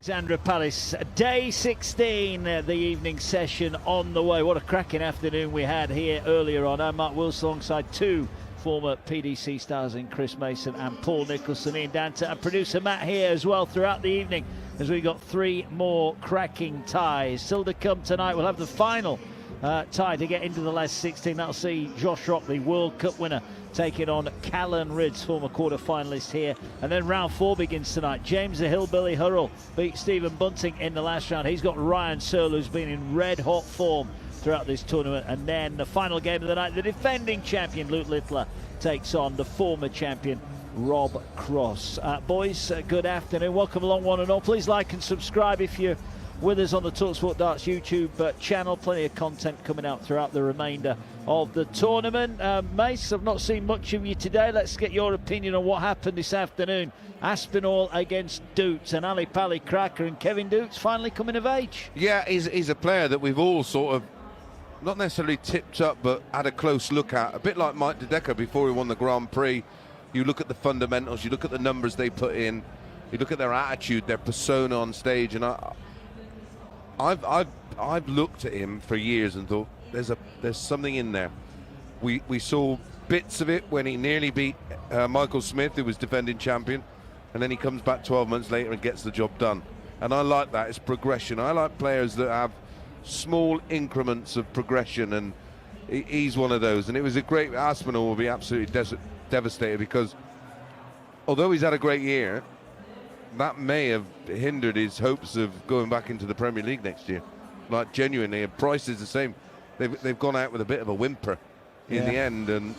Alexandra Palace, day 16, the evening session on the way. What a cracking afternoon we had here earlier on. I'm Mark Wilson alongside two former PDC stars in Chris Mason and Paul Nicholson, Ian Danta, and producer Matt here as well throughout the evening as we got three more cracking ties. Still to come tonight, we'll have the final tie to get into the last 16. That'll see Josh Rock, the World Cup winner, taking on Callan Rydz, former quarter-finalist here. And then round 4 begins tonight. James the Hillbilly Hurrell beat Stephen Bunting in the last round. He's got Ryan Searle, who's been in red-hot form throughout this tournament. And then the final game of the night, the defending champion Luke Littler takes on the former champion Rob Cross. Boys, good afternoon. Welcome along, one and all. Please like and subscribe if you're with us on the talkSPORT Darts YouTube channel. Plenty of content coming out throughout the remainder of the tournament. Mace, I've not seen much of you today. Let's get your opinion on what happened this afternoon. Aspinall against Doots, and Ali Pally cracker, and Kevin Doots finally coming of age. Yeah, he's a player that we've all sort of not necessarily tipped up, but had a close look at. A bit like Mike De Decker before he won the Grand Prix. You look at the fundamentals, you look at the numbers they put in, you look at their attitude, their persona on stage, and I've looked at him for years and thought there's something in there. We saw bits of it when he nearly beat Michael Smith, who was defending champion, and then he comes back 12 months later and gets the job done. And I like that. It's progression. I like players that have small increments of progression, and he's one of those. And it was a great. Aspinall will be absolutely devastated because although he's had a great year, that may have hindered his hopes of going back into the Premier League next year. Like, genuinely, and Price is the same. They've gone out with a bit of a whimper in the end, and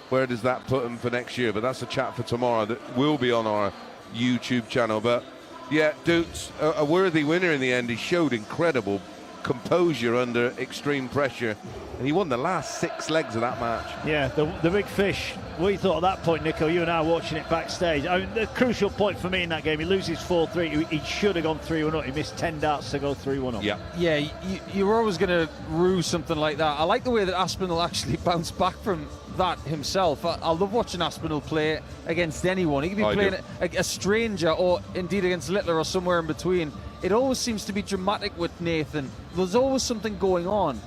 where does that put them for next year? But that's a chat for tomorrow that will be on our YouTube channel. But yeah, Doots, a worthy winner in the end. He showed incredible composure under extreme pressure, and he won the last 6 legs of that match. Yeah, the big fish. We thought at that point, Nico, you and I watching it backstage, I mean, the crucial point for me in that game, he loses 4-3. He should have gone 3-1 up. He missed 10 darts to go 3-1 up. Yeah, you're always going to rue something like that. I like the way that Aspinall actually bounced back from that himself. I love watching Aspinall play against anyone. He could be playing a stranger, or indeed against Littler, or somewhere in between. It always seems to be dramatic with Nathan. There's always something going on.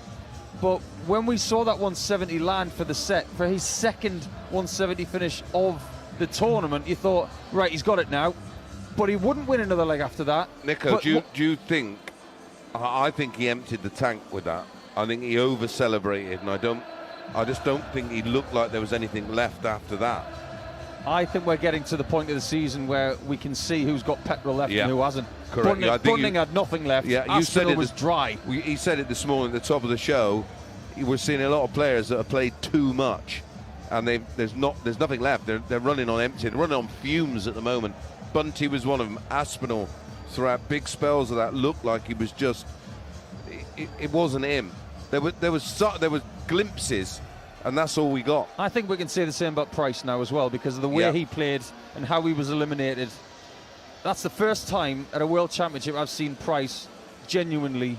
But when we saw that 170 land for the set, for his second 170 finish of the tournament, you thought, right, he's got it now. But he wouldn't win another leg after that. Nico, do you think? I think he emptied the tank with that. I think he over-celebrated, and I just don't think he looked like there was anything left after that. I think we're getting to the point of the season where we can see who's got petrol left and who hasn't. Correct. Bunting had nothing left. Yeah, you said it was dry. He said it this morning at the top of the show. We're seeing a lot of players that have played too much, and there's nothing left. They're running on empty. They're running on fumes at the moment. Bunty was one of them. Aspinall, throughout big spells of that, looked like he was just. It wasn't him. There was glimpses. And that's all we got. I think we can say the same about Price now as well, because of the way he played and how he was eliminated. That's the first time at a World Championship I've seen Price genuinely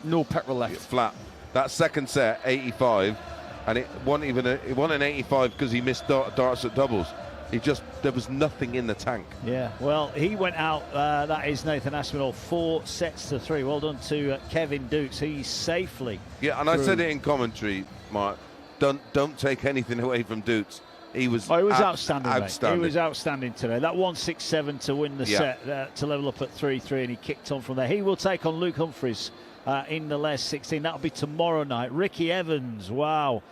no petrol left. Flat. That second set, 85, and it won an 85 because he missed darts at doubles. There was nothing in the tank. Yeah, well, he went out, that is Nathan Aspinall, 4-3. Well done to Kevin Doots. He's safely and I said it in commentary, Mark. Don't take anything away from Doots. He was outstanding. Outstanding. He was outstanding today. That 1-6-7 to win the set, to level up at 3-3, and he kicked on from there. He will take on Luke Humphries in the last 16. That'll be tomorrow night. Ricky Evans, wow.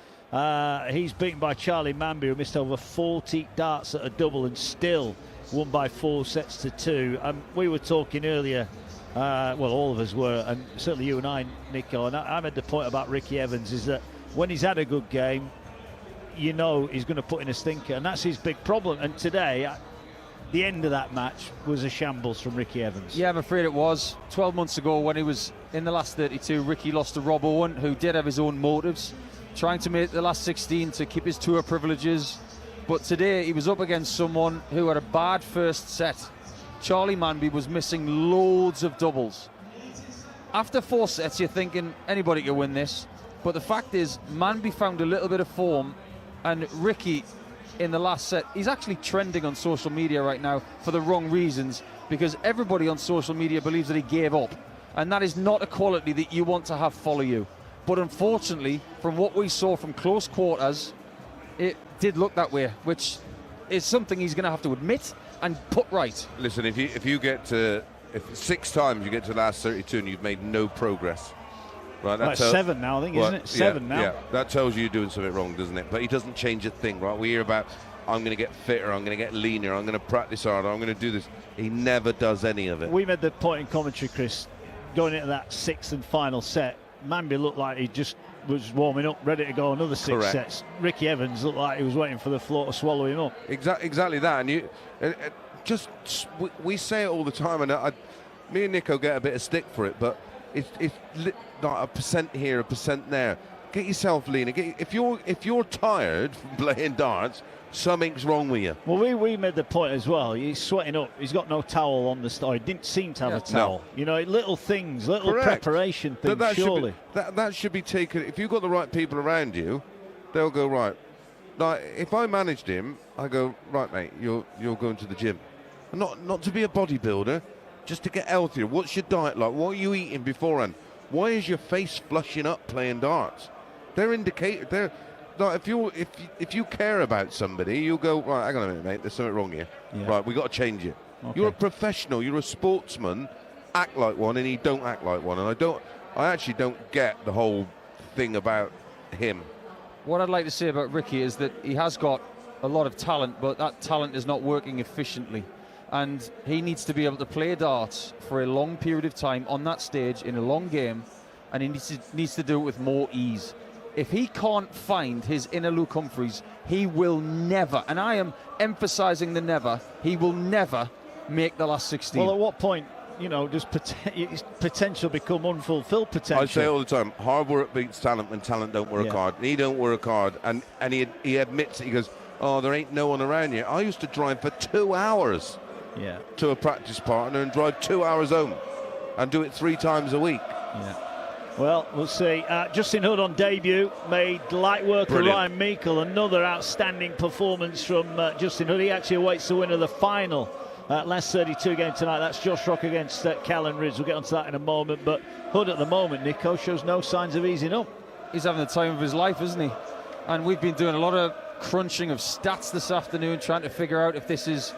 He's beaten by Charlie Manby, who missed over 40 darts at a double and still won by 4-2. We were talking earlier, well, all of us were, and certainly you and I, Nico, and I made the point about Ricky Evans, is that when he's had a good game, you know he's going to put in a stinker, and that's his big problem. And today, the end of that match was a shambles from Ricky Evans. Yeah, I'm afraid it was. 12 months ago, when he was in the last 32, Ricky lost to Rob Owen, who did have his own motives, trying to make the last 16 to keep his tour privileges. But today, he was up against someone who had a bad first set. Charlie Manby was missing loads of doubles. After 4 sets, you're thinking, anybody can win this. But the fact is, Manby found a little bit of form, and Ricky in the last set, he's actually trending on social media right now for the wrong reasons. because everybody on social media believes that he gave up, and that is not a quality that you want to have follow you. But unfortunately, from what we saw from close quarters, it did look that way, which is something he's going to have to admit and put right. Listen, if 6 times you get to the last 32 and you've made no progress, right? That's 7 now, I think, isn't it? 7 now. Yeah, that tells you you're doing something wrong, doesn't it? But he doesn't change a thing, right? We hear about, I'm going to get fitter, I'm going to get leaner, I'm going to practice harder, I'm going to do this. He never does any of it. We made the point in commentary, Chris, going into that 6th and final set, Manby looked like he just was warming up, ready to go another 6 sets. Ricky Evans looked like he was waiting for the floor to swallow him up. Exactly that. And we say it all the time, and me and Nico get a bit of stick for it, but it's like a % here, a % there. Get yourself leaner. If you're tired from playing darts, something's wrong with you. Well, we made the point as well. He's sweating up. He's got no towel on the start. He didn't seem to have a towel. No. You know, little things, little Correct. preparation things, that surely. That should be taken. If you've got the right people around you, they'll go, right. Like, if I managed him, I go, right, mate, you're going to the gym. Not to be a bodybuilder, just to get healthier. What's your diet like? What are you eating beforehand? Why is your face flushing up playing darts? They're indicators. They're like, if you care about somebody, you'll go, right, hang on a minute, mate, there's something wrong here. Yeah. Right, we got to change it. Okay. You're a professional, you're a sportsman, act like one, and he don't act like one. And I actually don't get the whole thing about him. What I'd like to say about Ricky is that he has got a lot of talent, but that talent is not working efficiently. And he needs to be able to play darts for a long period of time on that stage in a long game, and he needs to do it with more ease. If he can't find his inner Luke Humphreys, he will never, and I am emphasising the never, he will never make the last 16. Well, at what point, you know, does potential become unfulfilled potential? I say all the time, hard work beats talent when talent don't work hard. And he don't work hard, and he admits it. He goes, oh, there ain't no one around here. I used to drive for 2 hours to a practice partner and drive 2 hours home and do it 3 times a week. Yeah. Well, we'll see. Justin Hood on debut made light work of Ryan Meikle. Another outstanding performance from Justin Hood. He actually awaits the winner of the final last 32 game tonight. That's Josh Rock against Callan Rydz. We'll get onto that in a moment. But Hood at the moment, Nico, shows no signs of easing up. He's having the time of his life, isn't he? And we've been doing a lot of crunching of stats this afternoon, trying to figure out if this is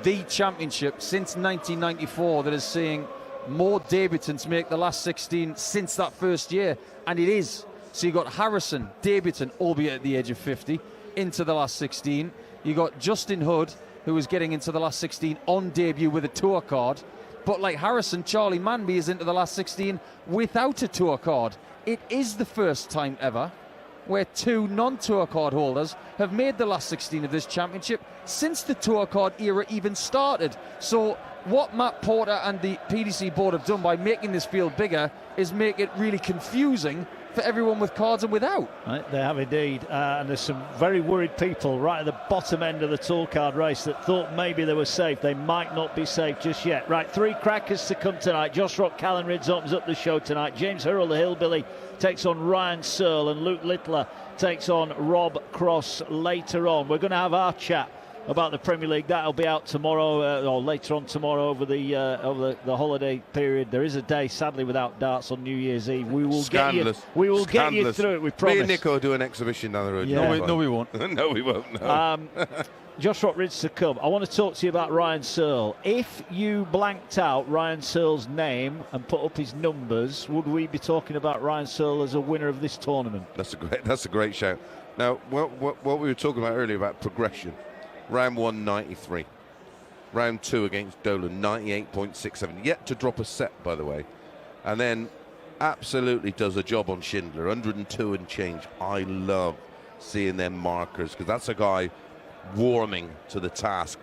the championship since 1994 that is seeing more debutants make the last 16 since that first year, and it is. So you got Harrison, debutant, albeit at the age of 50, into the last 16. You got Justin Hood, who is getting into the last 16 on debut with a tour card. But like Harrison, Charlie Manby is into the last 16 without a tour card. It is the first time ever where 2 non-tour card holders have made the last 16 of this championship since the tour card era even started. So what Matt Porter and the PDC board have done by making this field bigger is make it really confusing for everyone with cards and without. Right, they have indeed, and there's some very worried people right at the bottom end of the tour card race that thought maybe they were safe. They might not be safe just yet. Right, 3 crackers to come tonight. Josh Rock, Callan Rydz opens up the show tonight. James Hurrell, the Hillbilly, takes on Ryan Searle, and Luke Littler takes on Rob Cross later on. We're going to have our chat about the Premier League. That'll be out tomorrow, or later on tomorrow over the holiday period. There is a day, sadly, without darts on New Year's Eve. We will get you through it, we promise. Me and Nico will do an exhibition down the road. Yeah. No, we won't. No, we won't. No. Josh Rock Rydz to come. I want to talk to you about Ryan Searle. If you blanked out Ryan Searle's name and put up his numbers, would we be talking about Ryan Searle as a winner of this tournament? That's a great shout. Now, what we were talking about earlier about progression. Round 1, 93. Round 2 against Dolan, 98.67. Yet to drop a set, by the way. And then absolutely does a job on Schindler, 102 and change. I love seeing them markers, because that's a guy warming to the task.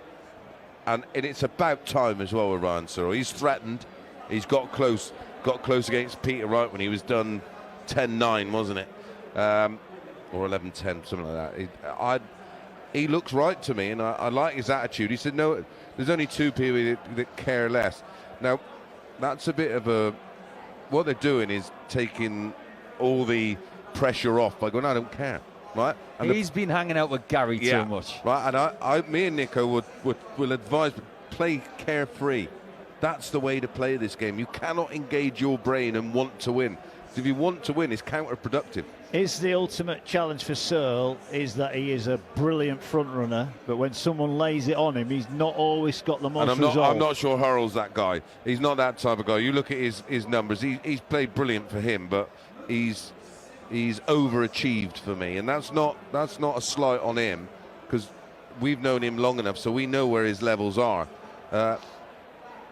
And it's about time as well with Ryan Searle. He's threatened. He's got close against Peter Wright when he was done 10-9, wasn't it? Or 11-10, something like that. He looks right to me, and I like his attitude. He said, no, there's only 2 people that care less. Now, that's a bit of a... What they're doing is taking all the pressure off by going, I don't care, right? And he's been hanging out with Gary too much. Right, and me and Nico will advise, play carefree. That's the way to play this game. You cannot engage your brain and want to win. If you want to win, it's counterproductive. Is the ultimate challenge for Searle is that he is a brilliant front runner, but when someone lays it on him, he's not always got the most resolve. I'm not sure Hurrell's that guy. He's not that type of guy. You look at his numbers. He's played brilliant for him, but he's overachieved for me, and that's not a slight on him, because we've known him long enough, so we know where his levels are.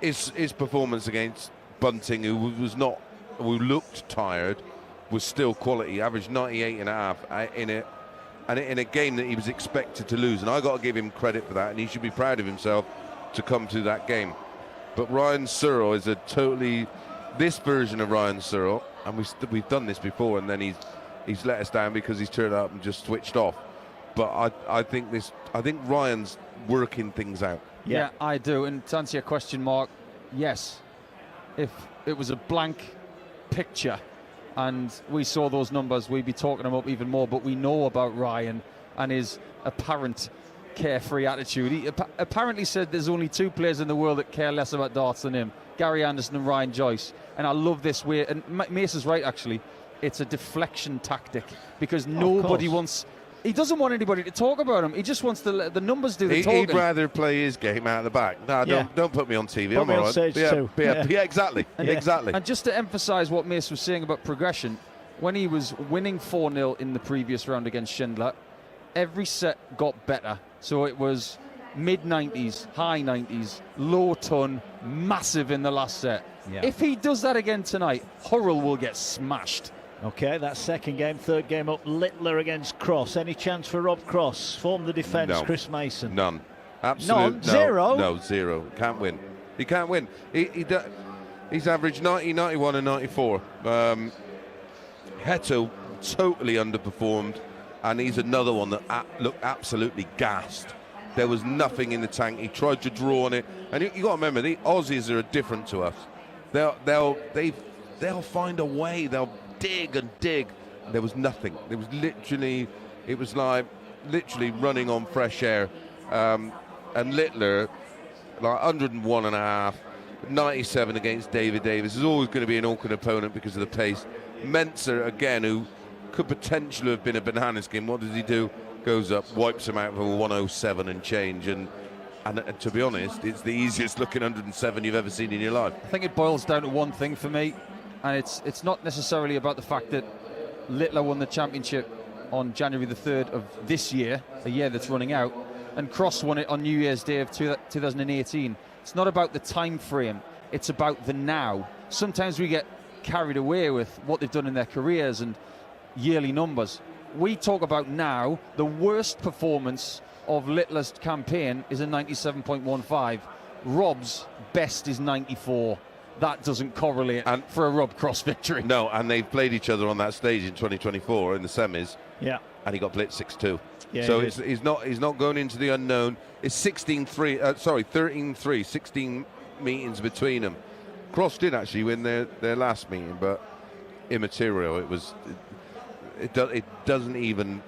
His performance against Bunting, who looked tired, was still quality. Averaged 98.5 in it, and in a game that he was expected to lose. And I got to give him credit for that, and he should be proud of himself to come to that game. But Ryan Searle is this version of Ryan Searle, and we've done this before, and then he's let us down because he's turned up and just switched off. But I think Ryan's working things out. Yeah, I do. And to answer your question, Mark, yes. If it was a blank picture and we saw those numbers, we'd be talking him up even more. But we know about Ryan and his apparent carefree attitude. He apparently said there's only 2 players in the world that care less about darts than him, Gary Anderson and Ryan Joyce. And I love this way, and Mace is right actually, it's a deflection tactic, because nobody wants... He doesn't want anybody to talk about him. He just wants the numbers do the talking. He'd rather play his game out of the back. No, don't put me on TV. I'm all right. Stage too. Yeah, exactly. Exactly. And just to emphasise what Mace was saying about progression, when he was winning 4-0 in the previous round against Schindler, every set got better. So it was mid-90s, high 90s, low ton, massive in the last set. Yeah. If he does that again tonight, Hurrell will get smashed. Okay, that's second game. Third game up, Littler against Cross. Any chance for Rob Cross? Form the defence, no. Chris Mason. None. Absolutely. None? Zero? No, zero. Can't win. He can't win. He's averaged 90, 91 and 94. Heto totally underperformed, and he's another one that looked absolutely gassed. There was nothing in the tank. He tried to draw on it. And you got to remember, the Aussies are different to us. They'll find a way. They'll dig and dig. There was nothing. It was like literally running on fresh air. And Littler, like 101.5, 97 against David Davis, is always going to be an awkward opponent because of the pace. Mensah, again, who could potentially have been a banana skin. What does he do? Goes up, wipes him out for 107 and change. And to be honest, it's the easiest looking 107 you've ever seen in your life. I think it boils down to one thing for me, and it's not necessarily about the fact that Littler won the championship on January the 3rd of this year, a year that's running out, and Cross won it on New Year's Day of 2018. It's not about the time frame, it's about the now. Sometimes we get carried away with what they've done in their careers and yearly numbers. We talk about now. The worst performance of Littler's campaign is a 97.15. Rob's best is 94. That doesn't correlate for a Rob Cross victory. No, and they've played each other on that stage in 2024 in the semis. Yeah. And he got blitzed 6-2. Yeah, so he's not going into the unknown. It's 13-3, 16 meetings between them. Cross did actually win their last meeting, but immaterial. It doesn't even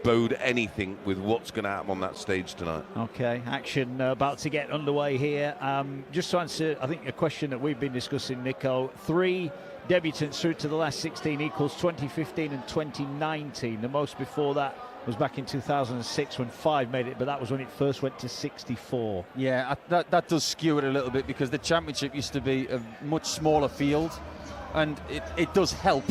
bode anything with what's going to happen on that stage tonight. Okay, action about to get underway here. Just to answer, I think, a question that we've been discussing, Nico. 3 debutants through to the last 16 equals 2015 and 2019. The most before that was back in 2006 when 5 made it, but that was when it first went to 64. Yeah, that does skew it a little bit, because the championship used to be a much smaller field, and it does help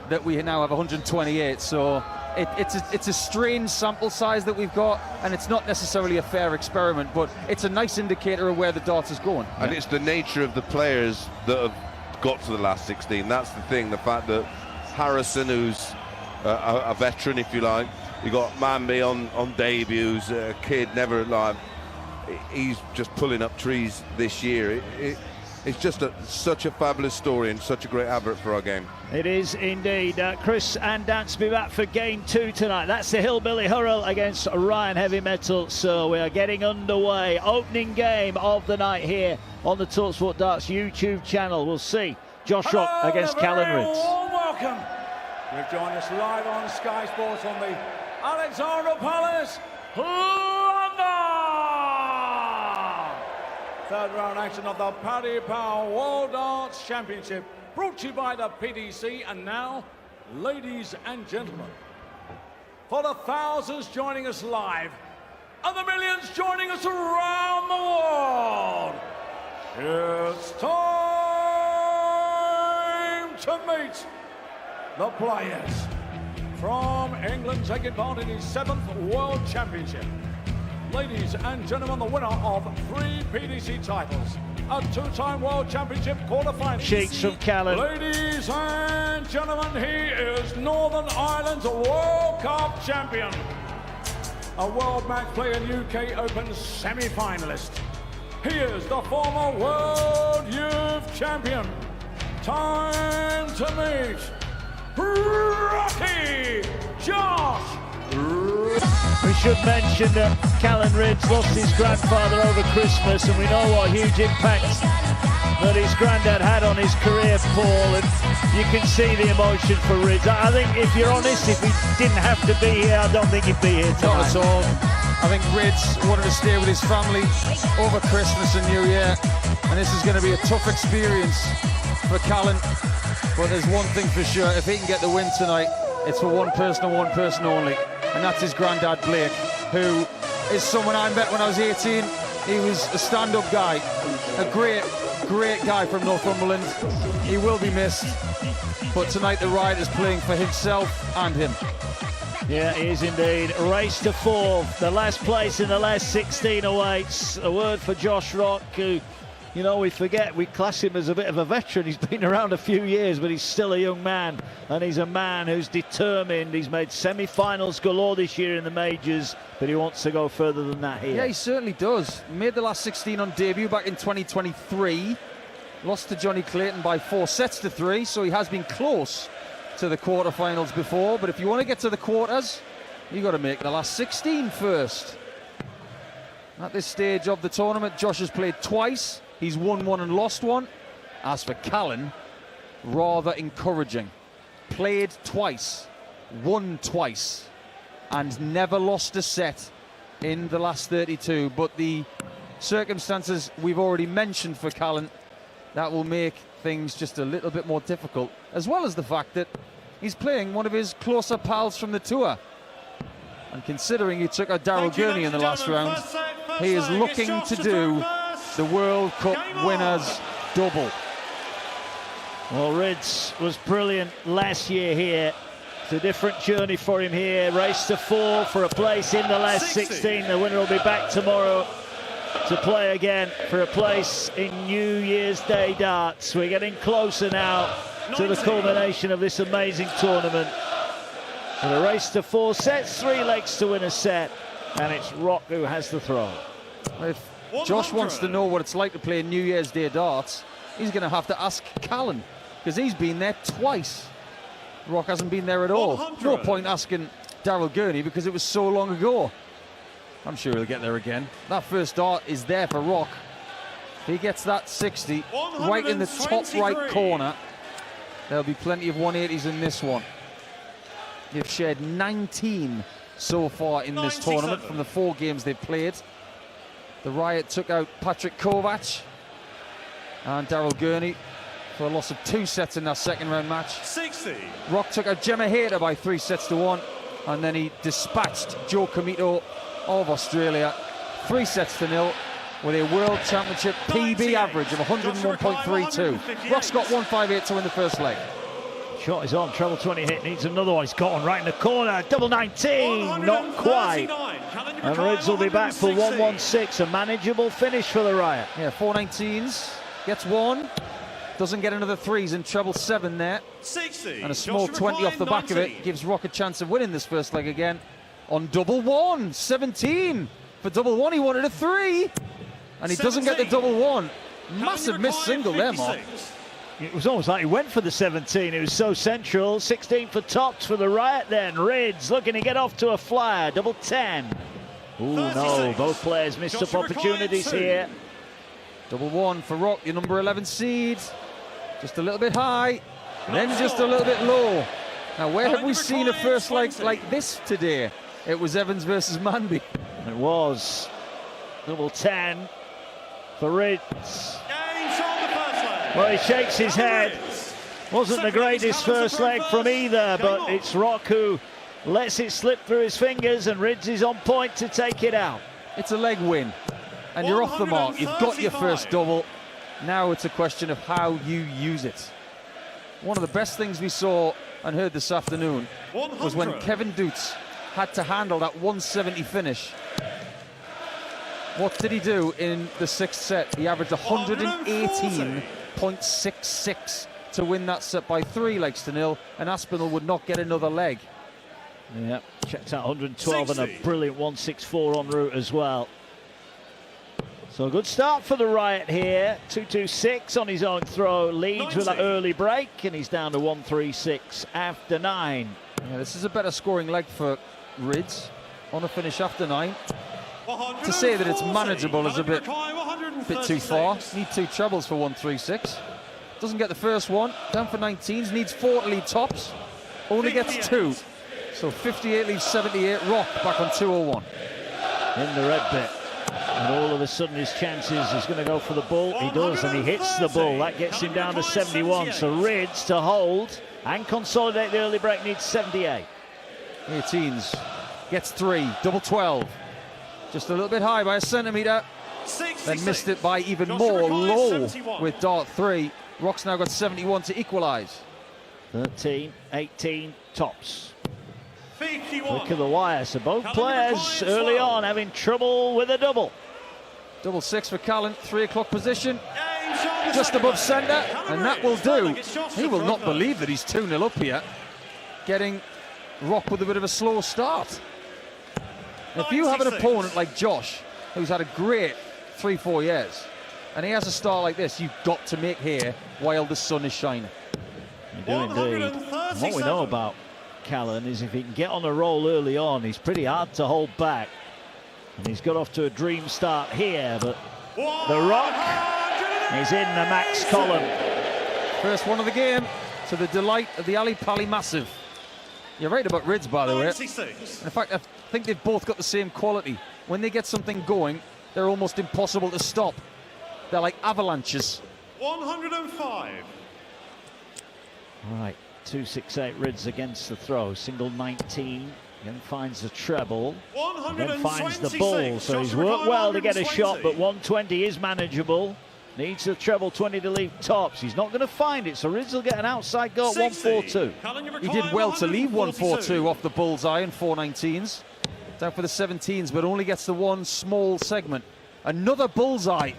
that we now have 128, so it's a strange sample size that we've got, and it's not necessarily a fair experiment, but it's a nice indicator of where the darts is going. And it's the nature of the players that have got to the last 16. That's the thing, the fact that Harrison, who's a veteran, if you like, you got Mamby on debuts, a kid never alive. He's just pulling up trees this year. It's just such a fabulous story and such a great advert for our game. It is indeed. Chris and Dance be back for game 2 tonight. That's the Hillbilly Hurrell against Ryan Heavy Metal. So we are getting underway. Opening game of the night here on the talkSPORT Darts YouTube channel. We'll see Josh Rock against Callan Rydz. Welcome. You've joined us live on Sky Sports on the Alexandra Palace, London. Third round action of the Paddy Power World Darts Championship, brought to you by the PDC. And now, ladies and gentlemen, for the thousands joining us live and the millions joining us around the world, it's time to meet the players from England taking part in his 7th World Championship. Ladies and gentlemen, the winner of 3 PDC titles, a 2-time World Championship quarterfinal. Cheeks from Callan. Ladies and gentlemen, he is Northern Ireland's World Cup champion, a World Match Play and UK Open semi-finalist. He is the former World Youth Champion. Time to meet Rocky Josh. We should mention that Callan Rydz lost his grandfather over Christmas, and we know what huge impact that his granddad had on his career, Paul, and you can see the emotion for Rydz. I think, if you're honest, if he didn't have to be here, I don't think he'd be here tonight. Not at all. I think Rydz wanted to stay with his family over Christmas and New Year, and this is going to be a tough experience for Callan. But there's one thing for sure: if he can get the win tonight, it's for one person and one person only, and that's his granddad Blake, who is someone I met when I was 18. He was a stand-up guy, a great guy from Northumberland. He will be missed, but tonight the Riot is playing for himself and him. Yeah, he is indeed. Race to 4, the last place in the last 16 awaits. A word for Josh Rock, who, you know, we class him as a bit of a veteran. He's been around a few years, but he's still a young man, and he's a man who's determined. He's made semi-finals galore this year in the majors, but he wants to go further than that here. Yeah, he certainly does. Made the last 16 on debut back in 2023. Lost to Johnny Clayton by 4 sets to 3, so he has been close to the quarterfinals before. But if you want to get to the quarters, you've got to make the last 16 first. At this stage of the tournament, Josh has played twice. He's won 1 and lost 1. As for Callan, rather encouraging. Played twice, won twice, and never lost a set in the last 32. But the circumstances we've already mentioned for Callan, that will make things just a little bit more difficult, as well as the fact that he's playing one of his closer pals from the tour. And considering he took out Daryl Gurney in the last round, he is looking to do the World Cup winners double. Well, Rydz was brilliant last year here. It's a different journey for him here. Race to 4 for a place in the last 16. The winner will be back tomorrow to play again for a place in New Year's Day darts. We're getting closer now to the culmination of this amazing tournament. And a race to 4 sets, 3 legs to win a set, and it's Rock who has the throw. If Josh wants to know what it's like to play New Year's Day darts, he's going to have to ask Callan, because he's been there twice. Rock hasn't been there at all. 100. No point asking Daryl Gurney, because it was so long ago. I'm sure he'll get there again. That first dart is there for Rock. If he gets that 60 right in the top right corner, there'll be plenty of 180s in this one. They've shared 19 so far in this tournament from the 4 games they've played. The Riot took out Patrick Kovac and Daryl Gurney for a loss of 2 sets in their second round match. 60. Rock took out Gemma Hayter by 3 sets to 1, and then he dispatched Joe Comito of Australia 3 sets to 0 with a World Championship PB average of 101.32. Rock's got 158 to win the first leg. Shot is on, treble 20 hit, needs another one. He's got one right in the corner, double 19, not quite. And Rydz will be back for 116, a manageable finish for the Riot. Yeah, 4 19s, gets 1, doesn't get another 3s in treble 7 there. 60. And a small 20 off the back of it gives Rock a chance of winning this first leg again. On double 1, 17 for double 1, he wanted a 3, and he doesn't get the double 1. Massive missed single there, Mark. It was almost like he went for the 17. It was so central. 16 for tops for the Riot then. Rydz looking to get off to a flyer. Double 10. Ooh, no. Both players missed up opportunities here. Double 1 for Rock, your number 11 seed. Just a little bit high, then just a little bit low. Now, where have we seen a first leg like this today? It was Evans versus Manby. It was. Double 10 for Rydz. Well, he shakes his head. Wasn't the greatest first leg from either, but it's Rock who lets it slip through his fingers, and Rydz is on point to take it out. It's a leg win, and you're off the mark. You've got your first double. Now it's a question of how you use it. One of the best things we saw and heard this afternoon was when Kevin Dutz had to handle that 170 finish. What did he do in the 6th set? He averaged 118.66 to win that set by 3-0, and Aspinall would not get another leg. Yeah, checked out 112 and a brilliant 164 en route as well. So a good start for the Riot here. 2-2-6 on his own throw, leads with that early break, and he's down to 1-3-6 after 9. Yeah, this is a better scoring leg for Rydz on a finish after 9. To say that it's manageable is a bit too far. Need 2 trebles for 1-3-6. Doesn't get the first one, down for 19s, needs 4 to lead tops, only gets 2. So 58 leaves 78, Rock back on 201. In the red bit. And all of a sudden his chances, he's going to go for the bull. He does, and he hits the bull. That gets him down to 71. So Rydz to hold and consolidate the early break needs 78. 18s, gets 3, double 12. Just a little bit high by a centimetre. Then missed it by even more, low with dart 3. Rock's now got 71 to equalise. 13, 18, tops. Look at the wire, so both players early on having trouble with a double. Double 6 for Callan, 3 o'clock position. Just above centre, and that will do. He will not believe that he's 2-0 up here. Getting Rock with a bit of a slow start. If you have an opponent like Josh, who's had a great 3-4 years, and he has a start like this, you've got to make hay while the sun is shining. You do indeed. And what we know about Callan is if he can get on a roll early on, he's pretty hard to hold back. And he's got off to a dream start here, but the Rock is in the max column. First one of the game, to the delight of the Ali Pali Massive. You're right about Rydz, by the way. In fact, I think they've both got the same quality. When they get something going, they're almost impossible to stop. They're like avalanches. 105. All right, 2-6-8 Rydz against the throw. Single 19, then finds the treble, and then finds the bull. So he's worked well to get a shot, but 120 is manageable. Needs the treble 20 to leave tops. He's not going to find it, so Rydz will get an outside go at 1-4-2. He did well to leave 1-4-2 off the bullseye in 4-19s. Down for the 17s, but only gets the one small segment. Another bullseye,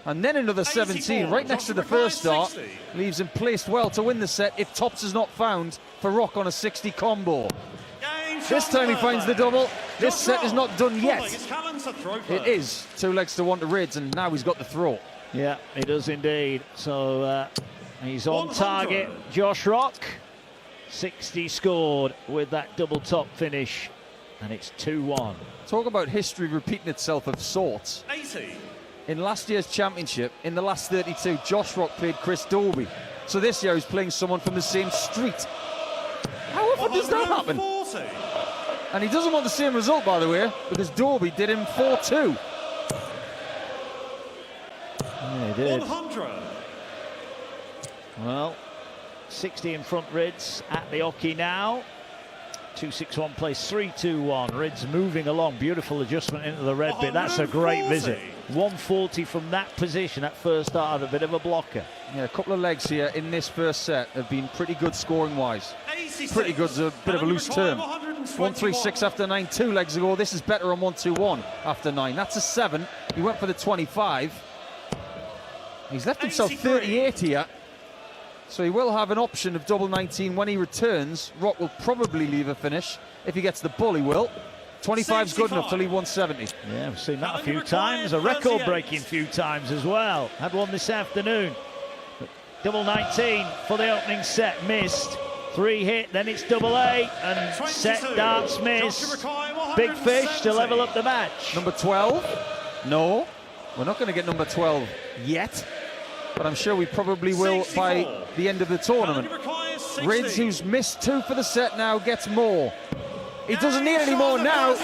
and then another 17, right next to the first start. Leaves him placed well to win the set if tops is not found for Rock on a 60 combo. This time he finds the double. This set is not done yet. It is 2 legs to 1 to Rydz, and now he's got the throw. Yeah, he does indeed. So he's on target. Josh Rock, 60 scored with that double top finish, and it's 2-1. Talk about history repeating itself of sorts. 80. In last year's championship, in the last 32, Josh Rock played Chris Dobie. So this year he's playing someone from the same street. How often does that happen? And he doesn't want the same result, by the way, because Dobie did him 4-2. Yeah, he did. 100. Well, 60 in front Rydz at the hockey now. 2-6-1 plays 3-2-1. Rydz moving along. Beautiful adjustment into the red bit. That's a great visit. 140 from that position. That first start had a bit of a blocker. Yeah, a couple of legs here in this first set have been pretty good scoring-wise. Pretty good's a bit of a loose term. 1-3-6 after 9, 2 legs ago. This is better on 1-2-1 after 9. That's a 7. He went for the 25. He's left himself 38 here. So he will have an option of double 19 when he returns. Rock will probably leave a finish. If he gets the bull, he will. 25's good enough to leave 170. Yeah, we've seen that a few times. A record-breaking few times as well. Had one this afternoon. But double 19 for the opening set. Missed. 3 hit, then it's double 8. And set darts missed. Big fish to level up the match. Number 12? No. We're not going to get number 12 yet. But I'm sure we probably will by the end of the tournament. Rydz, who's missed 2 for the set now, gets more. He doesn't need any more now.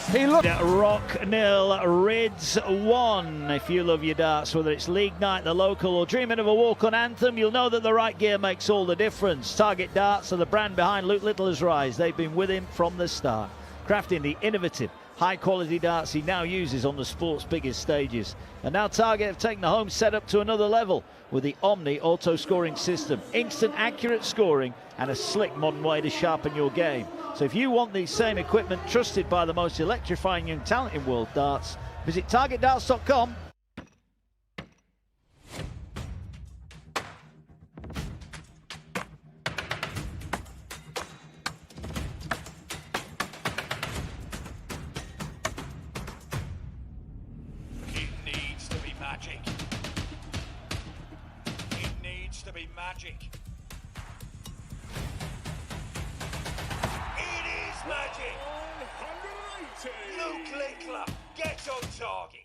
He looked. Rock 0, Rydz 1. If you love your darts, whether it's league night, the local, or dreaming of a walk-on anthem, you'll know that the right gear makes all the difference. Target Darts are the brand behind Luke Littler's rise. They've been with him from the start, crafting the innovative, high-quality darts he now uses on the sport's biggest stages. And now Target have taken the home setup to another level with the Omni auto-scoring system. Instant, accurate scoring and a slick modern way to sharpen your game. So if you want the same equipment trusted by the most electrifying young talent in world darts, visit targetdarts.com. It needs to be magic. It needs to be magic. It is magic. 180. Luke Littler gets on target.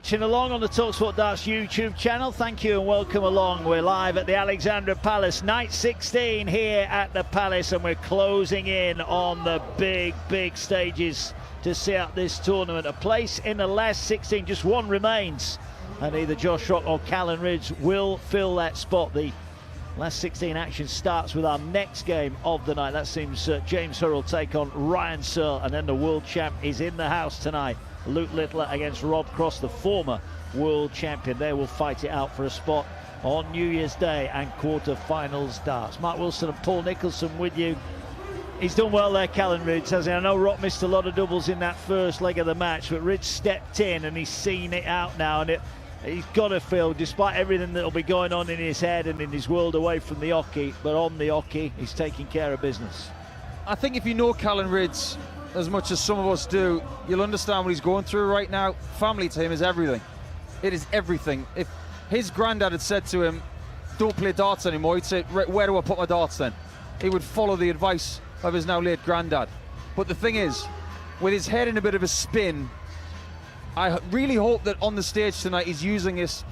Watching along on the talkSPORT Darts YouTube channel, thank you and welcome along. We're live at the Alexandra Palace, night 16 here at the Palace, and we're closing in on the big stages to see out this tournament. A place in the last 16, just one remains, and either Josh Rock or Callan Rydz will fill that spot. The last 16 action starts with our next game of the night. That seems James Hurrell take on Ryan Searle, and then the world champ is in the house tonight. Luke Littler against Rob Cross, the former world champion. They will fight it out for a spot on New Year's Day and quarter-finals darts. Mark Wilson and Paul Nicholson with you. He's done well there, Callan Rydz, hasn't he? I know Rock missed a lot of doubles in that first leg of the match, but Rydz stepped in and he's seen it out now, and he's got to feel, despite everything that'll be going on in his head and in his world away from the hockey, but on the hockey, he's taking care of business. I think if you know Callan Rydz as much as some of us do, you'll understand what he's going through right now. Family to him is everything. It is everything. If his granddad had said to him, don't play darts anymore, he'd say, where do I put my darts then? He would follow the advice of his now late granddad. But the thing is, with his head in a bit of a spin, I really hope that on the stage tonight he's using this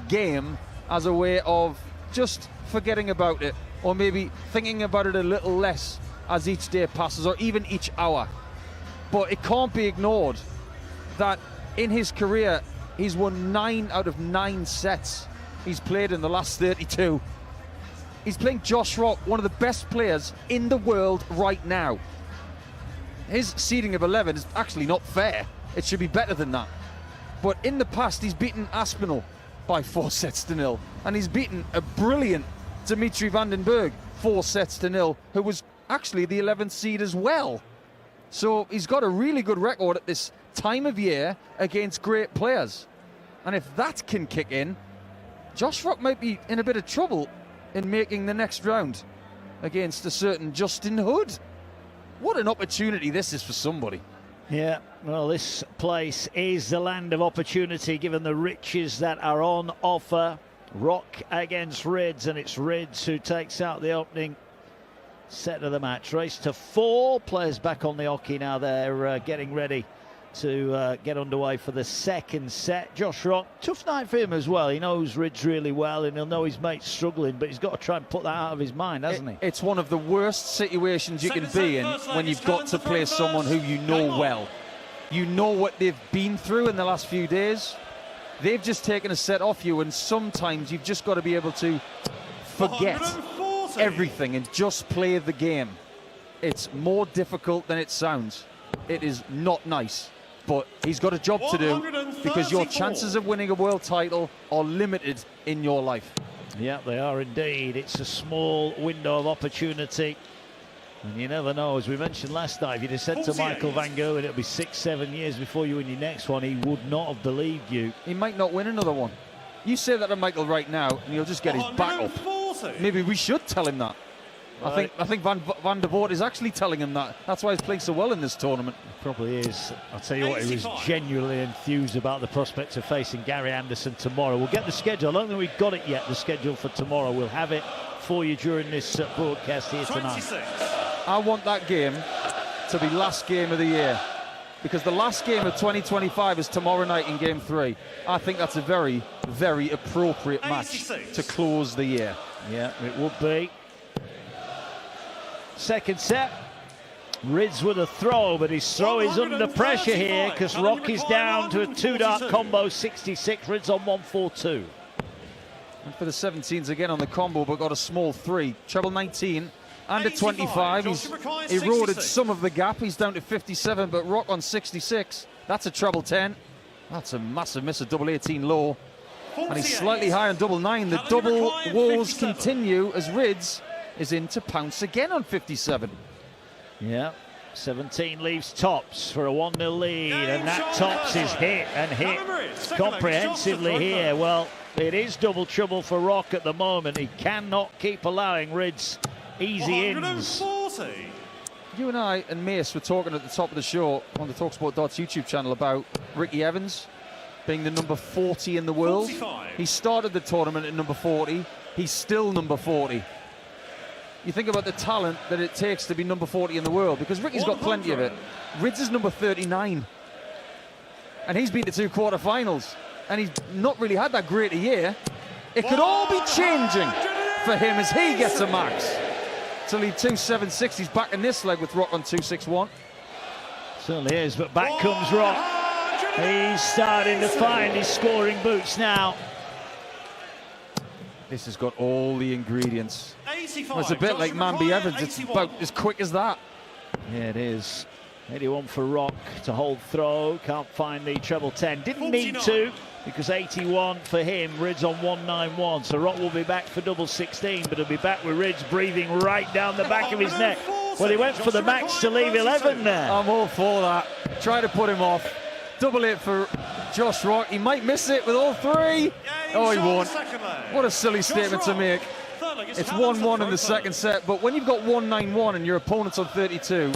game as a way of just forgetting about it, or maybe thinking about it a little less as each day passes, or even each hour. But it can't be ignored that in his career he's won 9 out of 9 sets he's played in the last 32. He's playing Josh Rock, one of the best players in the world right now. His seeding of 11 is actually not fair. It should be better than that. But in the past he's beaten Aspinall by 4-0, and he's beaten a brilliant Dimitri Vandenberg 4-0, who was actually the 11th seed as well. So he's got a really good record at this time of year against great players. And if that can kick in, Josh Rock might be in a bit of trouble in making the next round against a certain Justin Hood. What an opportunity this is for somebody. Yeah, well, this place is the land of opportunity given the riches that are on offer. Rock against Rydz, and it's Rydz who takes out the opening set of the match. Race to 4. Players back on the hockey now. They're getting ready to get underway for the second set. Josh Rock, tough night for him as well. He knows Rydz really well, and he'll know his mate's struggling, but he's got to try and put that out of his mind, hasn't he? It's one of the worst situations you can be in when you've got to play someone who you know well. You know what they've been through in the last few days. They've just taken a set off you, and sometimes you've just got to be able to forget everything and just play the game. It's more difficult than it sounds. It is not nice, but he's got a job to do, because your chances of winning a world title are limited in your life. Yeah, they are indeed. It's a small window of opportunity, and you never know. As we mentioned last night, if you'd have said to Michael Van Gerwen it'll be 6-7 years before you win your next one, he would not have believed you. He might not win another one. You say that to Michael right now and he'll just get his back up. Maybe we should tell him that. Right. I think Van der Voort is actually telling him that. That's why he's playing so well in this tournament. Probably is. I'll tell you what, he was genuinely enthused about the prospect of facing Gary Anderson tomorrow. We'll get the schedule. I don't think we've got it yet, the schedule for tomorrow. We'll have it for you during this broadcast here tonight. 26. I want that game to be last game of the year. because the last game of 2025 is tomorrow night in Game 3. I think that's a very, very appropriate match 86. to close the year. Yeah, it would be. Second set. Rydz with a throw, but his throw is under pressure here because Rock is down to a 2-dart combo, 66. Rydz on 142. And for the 17s again on the combo, but got a small 3. Treble 19 and a 25. He's eroded some of the gap. He's down to 57, but Rock on 66. That's a treble 10. That's a massive miss, a double 18 low. And he's slightly high on double 9. The double woes continue as Rydz is in to pounce again on 57. Yeah, 17 leaves tops for a 1-0 lead, and that tops is hit and hit comprehensively here. Well, it is double trouble for Rock at the moment. He cannot keep allowing Rydz easy ins. 140. You and I and Mace were talking at the top of the show on the talkSPORT YouTube channel about Ricky Evans being the number 40 in the world. 45. He started the tournament at number 40. He's still number 40. You think about the talent that it takes to be number 40 in the world, because Ricky's got plenty of it. Rydz is number 39. And he's been to 2 quarterfinals. And he's not really had that great a year. It could all be changing for him as he gets a max. To lead 2-7-6. He's back in this leg with Rock on 2-6-1. Certainly is, but back comes Rock. He's starting to find his scoring boots now. This has got all the ingredients. 85. Well, it's a bit like Manby Evans. It's 81. about as quick as that. Yeah, it is. 81 for Rock to hold throw. Can't find the treble 10. Didn't need to, because 81 for him. Rydz on 191. So Rock will be back for double 16, but he'll be back with Rydz breathing right down the back of his neck. Well, he went for the max to leave 11 there. I'm all for that. Try to put him off. Double it for Josh Rock. He might miss it with all 3. Oh, he won't. What a silly statement to make. It's 1-1 in the second set, but when you've got 191 and your opponent's on 32,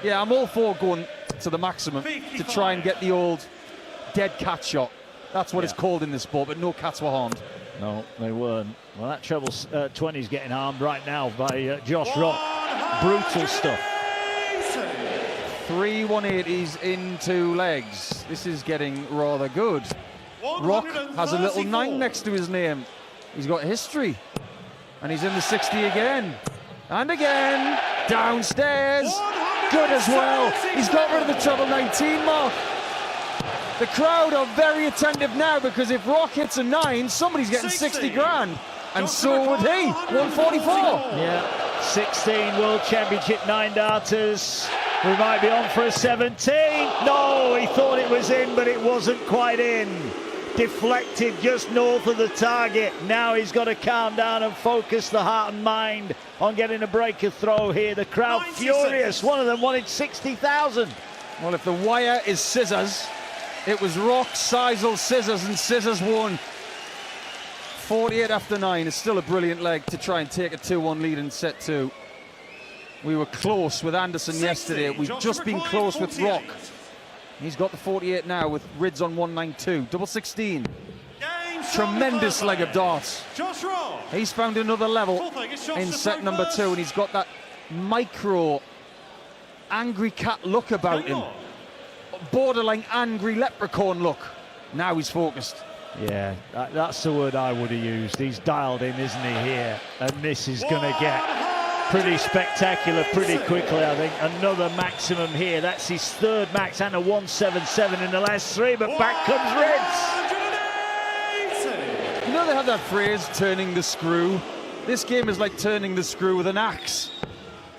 yeah, I'm all for going to the maximum to try and get the old dead cat shot. That's what it's called in this sport, but no cats were harmed. No, they weren't. Well, that treble 20 is getting harmed right now by Josh Rock. Brutal stuff. 3 180s in 2 legs. This is getting rather good. Rock has a little 9 next to his name. He's got history. And he's in the 60 again. And again. Downstairs. Good as well. He's got rid of the treble 19 mark. The crowd are very attentive now, because if Rock hits a 9, somebody's getting 60 grand. And so would he. 144. Yeah. 16 World Championship 9-darters. We might be on for a 17. No, he thought it was in, but it wasn't quite in. Deflected just north of the target. Now he's got to calm down and focus the heart and mind on getting a breaker throw here. The crowd 96. furious. One of them wanted 60,000. Well, if the wire is scissors, it was Rock, Seisel, scissors, and scissors won. 48 after 9 is still a brilliant leg to try and take a 2-1 lead in set 2. We were close with Anderson yesterday. We've just been close with Rock. He's got the 48 now with Rydz on 192. Double 16. Tremendous leg of darts. He's found another level in set number 2, and he's got that micro angry cat look about him. Borderline angry leprechaun look. Now he's focused. Yeah, that's the word I would have used. He's dialed in, isn't he, here? And this is going to get pretty spectacular pretty quickly, I think. Another maximum here. That's his 3rd max and a 177 in the last 3, but back comes Rydz. You know they have that phrase, turning the screw? This game is like turning the screw with an axe.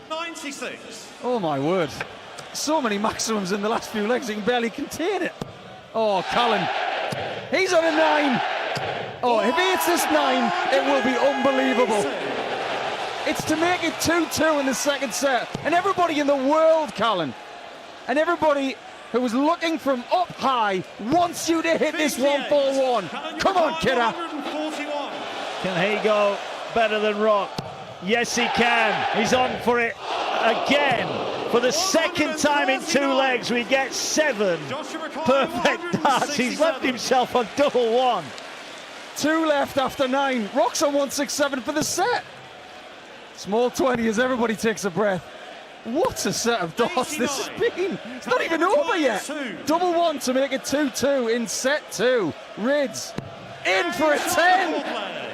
96. Oh my word. So many maximums in the last few legs, he can barely contain it. Oh, Callan. He's on a 9. Oh, if he hits this 9, it will be unbelievable. It's to make it 2-2 in the second set. And everybody in the world, Callan, and everybody who was looking from up high wants you to hit this 141. Come on, kidder. Can he go better than Rock? Yes, he can. He's on for it again. For the second time in 2 legs, we get 7 perfect darts. He's left himself on double 1. 2 left after 9. Rock's on 167 for the set. Small 20 as everybody takes a breath. What a set of darts this has been. It's not even over yet. Double one to make it 2-2 in set 2. Rydz in for a 10.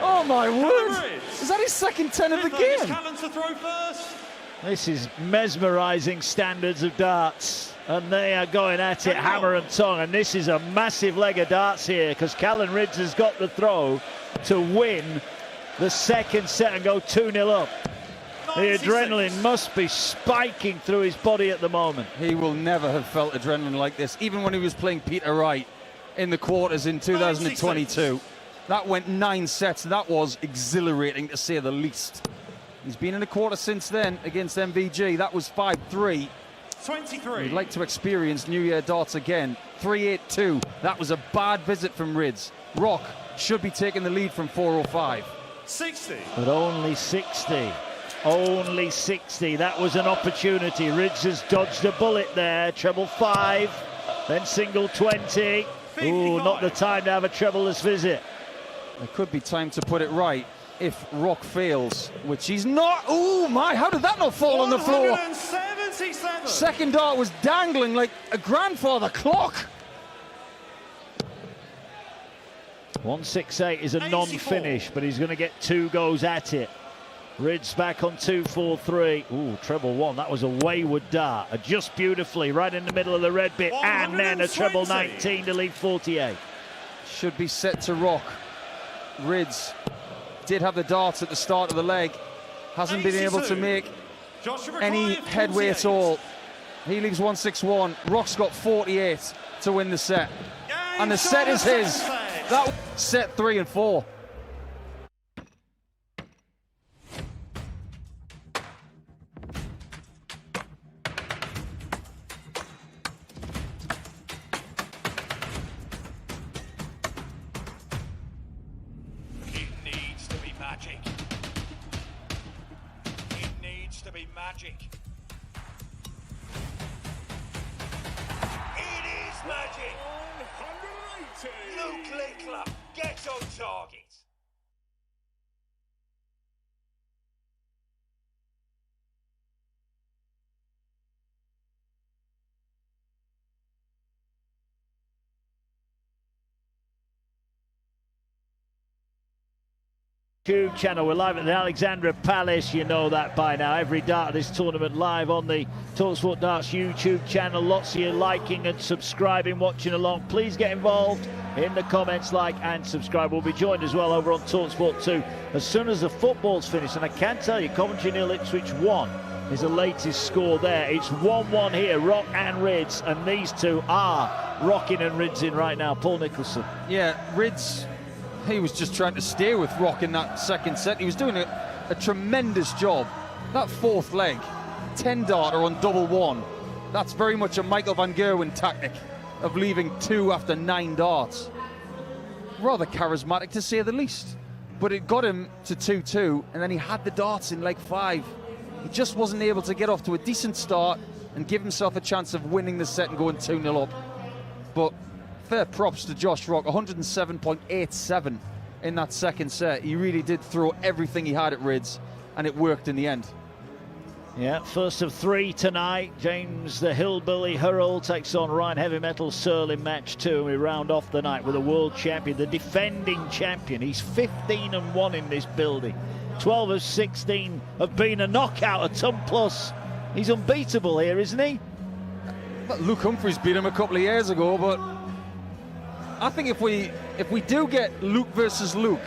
Oh my word. Is that his second 10 of the game? Callan to throw first. This is mesmerising standards of darts, and they are going at it hammer and tongue, and this is a massive leg of darts here because Callan Rydz has got the throw to win the second set and go 2-0 up. The adrenaline must be spiking through his body at the moment. He will never have felt adrenaline like this, even when he was playing Peter Wright in the quarters in 2022. That went 9 sets. That was exhilarating, to say the least. He's been in a quarter since then against MVG. That was 5-3. 23. We'd like to experience New Year darts again. 3-8-2. That was a bad visit from Rydz. Rock should be taking the lead from 405. 60. But only 60. Only 60. That was an opportunity. Rydz has dodged a bullet there. Treble 5, then single 20. Ooh, not the time to have a trebleless visit. There could be time to put it right if Rock fails, which he's not. Oh my, how did that not fall on the floor? 177. Second dart was dangling like a grandfather clock. 168 is a non-finish, but he's going to get 2 goes at it. Rydz back on 2-4-3. Ooh, treble 1. That was a wayward dart. Just beautifully right in the middle of the red bit, and then a treble 19 to leave 48. Should be set to Rock. Rydz did have the darts at the start of the leg. Hasn't been able to make any headway at all. He leaves 161. Rock's got 48 to win the set. And the set is his. That set 3 and 4. Magic. It needs to be magic. It is magic. 180. Luke Littler gets on target. YouTube channel. We're live at the Alexandra Palace. You know that by now. Every dart of this tournament live on the talkSPORT Darts YouTube channel. Lots of you liking and subscribing, watching along. Please get involved in the comments, like and subscribe. We'll be joined as well over on talkSPORT 2 as soon as the football's finished. And I can tell you, Coventry 0, Ipswich 1 is the latest score there. It's 1-1 here, Rock and Rydz, and these two are rocking and Rydzing right now. Paul Nicholson. Yeah, Rydz, he was just trying to stay with Rock in that second set. He was doing a tremendous job. That fourth leg, 10-darter on double 1. That's very much a Michael van Gerwen tactic of leaving 2 after 9 darts. Rather charismatic, to say the least. But it got him to 2-2, and then he had the darts in leg 5. He just wasn't able to get off to a decent start and give himself a chance of winning the set and going 2-0 up. But fair props to Josh Rock, 107.87 in that second set. He really did throw everything he had at Rydz, and it worked in the end. Yeah, first of 3 tonight. James the Hillbilly Hurrell takes on Ryan Heavy Metal Searle in match 2. And we round off the night with a world champion, the defending champion. He's 15-1 in this building. 12 of 16 have been a knockout, a ton plus. He's unbeatable here, isn't he? Well, Luke Humphries beat him a couple of years ago, but I think if we do get Luke versus Luke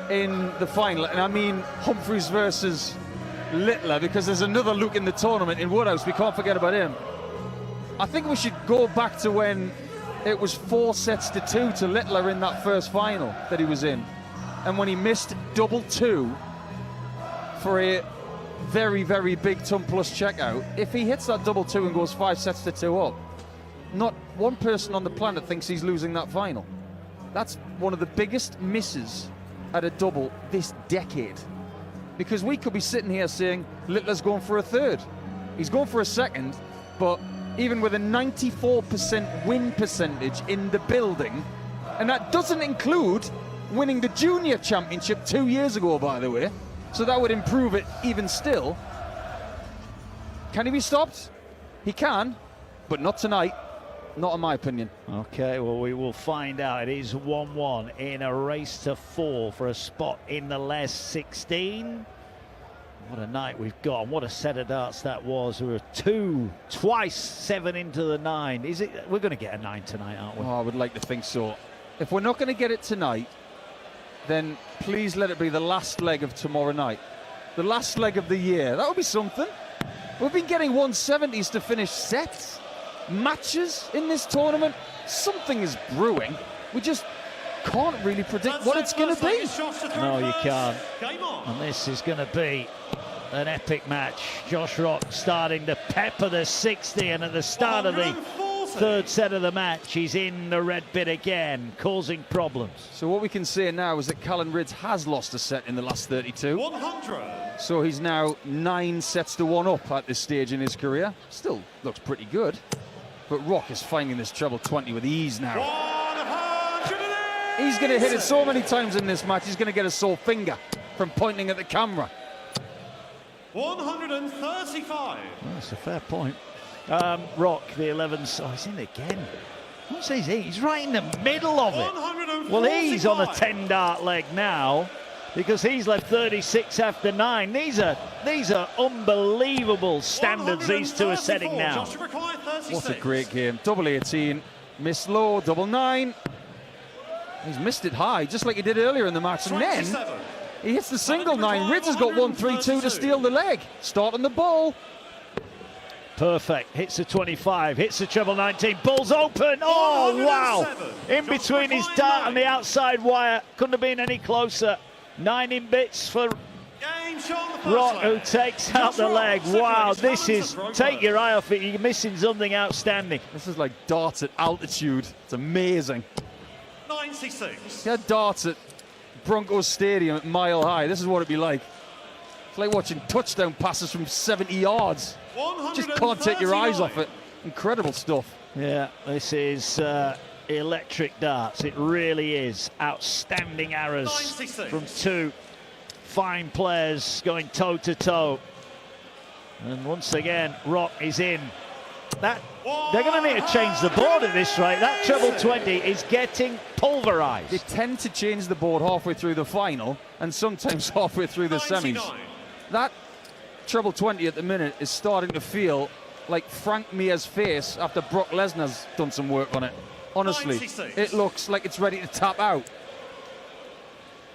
in the final, and I mean Humphries versus Littler, because there's another Luke in the tournament in Woodhouse, we can't forget about him. I think we should go back to when it was 4-2 to Littler in that first final that he was in, and when he missed double 2 for a very, very big ton plus checkout. If he hits that double 2 and goes 5-2 up, not one person on the planet thinks he's losing that final. That's one of the biggest misses at a double this decade. Because we could be sitting here saying Littler's going for a third. He's going for a second, but even with a 94% win percentage in the building, and that doesn't include winning the junior championship 2 years ago, by the way, so that would improve it even still. Can he be stopped? He can, but not tonight. Not in my opinion. Okay, well, we will find out. It is 1-1 in a race to 4 for a spot in the last 16. What a night we've got, and what a set of darts that was. We were twice 7 into the 9. Is it? We're going to get a 9 tonight, aren't we? Oh, I would like to think so. If we're not going to get it tonight, then please let it be the last leg of tomorrow night. The last leg of the year. That would be something. We've been getting 170s to finish sets, matches in this tournament. Something is brewing. We just can't really predict what it's going to be. No, you can't. Game on. And this is going to be an epic match. Josh Rock starting to pepper the 60, and at the start of the 3rd set of the match, he's in the red bit again, causing problems. So what we can say now is that Callan Rydz has lost a set in the last 32. 100. So he's now 9 sets to 1 up at this stage in his career. Still looks pretty good. But Rock is finding this treble 20 with ease now. 100. He's going to hit it so many times in this match, he's going to get a sore finger from pointing at the camera. 135. That's a fair point. Rock, the 11s. Oh, he's in again. I won't say he's in. He's right in the middle of it. Well, he's on a 10-dart leg now because he's led 36 after 9. These are unbelievable standards these two are setting now. What a great game. Double 18, missed low, double 9. He's missed it high, just like he did earlier in the match. And then he hits the single 9. Rydz has got 1-3-2 to steal the leg. Start on the ball. Perfect. Hits the 25, hits the treble 19. Ball's open. Oh, wow. In between his dart and the outside wire. Couldn't have been any closer. 9 in bits for Rock, who takes out the leg. Wow, this is, take your eye off it. You're missing something outstanding. This is like darts at altitude. It's amazing. 96. He had darts at Broncos Stadium at Mile High. This is what it'd be like. It's like watching touchdown passes from 70 yards. Just can't take your eyes off it. Incredible stuff. Yeah, this is electric darts. It really is. Outstanding arrows 96. from 2 fine players going toe-to-toe. And once again, Rock is in. They're going to need to change the board at this rate. That treble 20 is getting pulverized. They tend to change the board halfway through the final and sometimes halfway through the semis. That treble 20 at the minute is starting to feel like Frank Mir's face after Brock Lesnar's done some work on it. Honestly, 96. It looks like it's ready to tap out.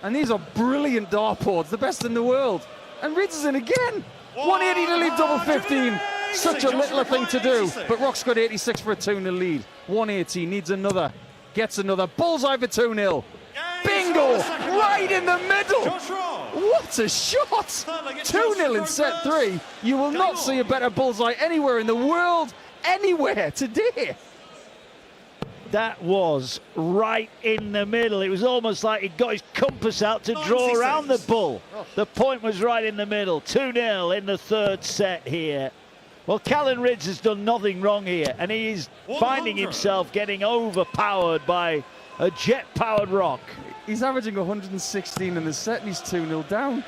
And these are brilliant dart boards, the best in the world. And Rydz is in again. 180 to lead double 15. Such a little thing to do. But Rock's got 86 for a 2-0 lead. 180, needs another, gets another. Bullseye for 2-0. Bingo! Right in the middle! What a shot! 2-0 in set 3. You will not see a better bullseye anywhere in the world, anywhere today. That was right in the middle. It was almost like he got his compass out to draw around the bull. The point was right in the middle. 2-0 in the 3rd set here. Well, Callan Rydz has done nothing wrong here, and he is finding himself getting overpowered by a jet-powered Rock. He's averaging 116 in the set, and he's 2-0 down.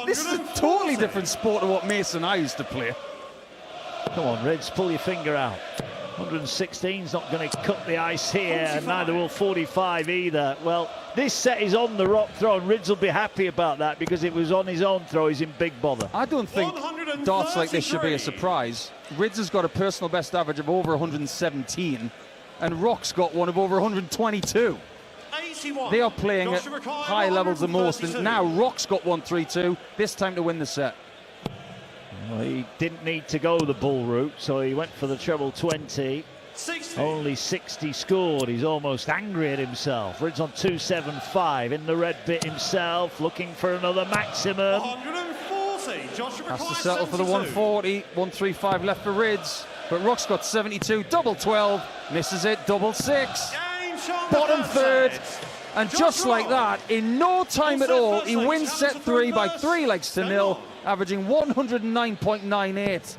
This is a totally different sport to what Mason and I used to play. Come on, Rydz, pull your finger out. 116's not going to cut the ice here, and neither will 45 either. Well, this set is on the Rock throw, and Rydz will be happy about that because it was on his own throw. He's in big bother. I don't think darts like this should be a surprise. Rydz has got a personal best average of over 117, and Rock's got one of over 122. 81. They are playing at high levels the most, and now Rock's got 132, this time to win the set. Well, he didn't need to go the bull route, so he went for the treble 20. 60. Only 60 scored. He's almost angry at himself. Rydz on 275 in the red bit himself, looking for another maximum. 140. Has to settle for the 140. 135 left for Rydz, but Rock's got 72. Double 12, misses it. Double 6. Bottom 3rd, and just like that, in no time at all, he wins set 3 by 3 legs to 0, averaging 109.98.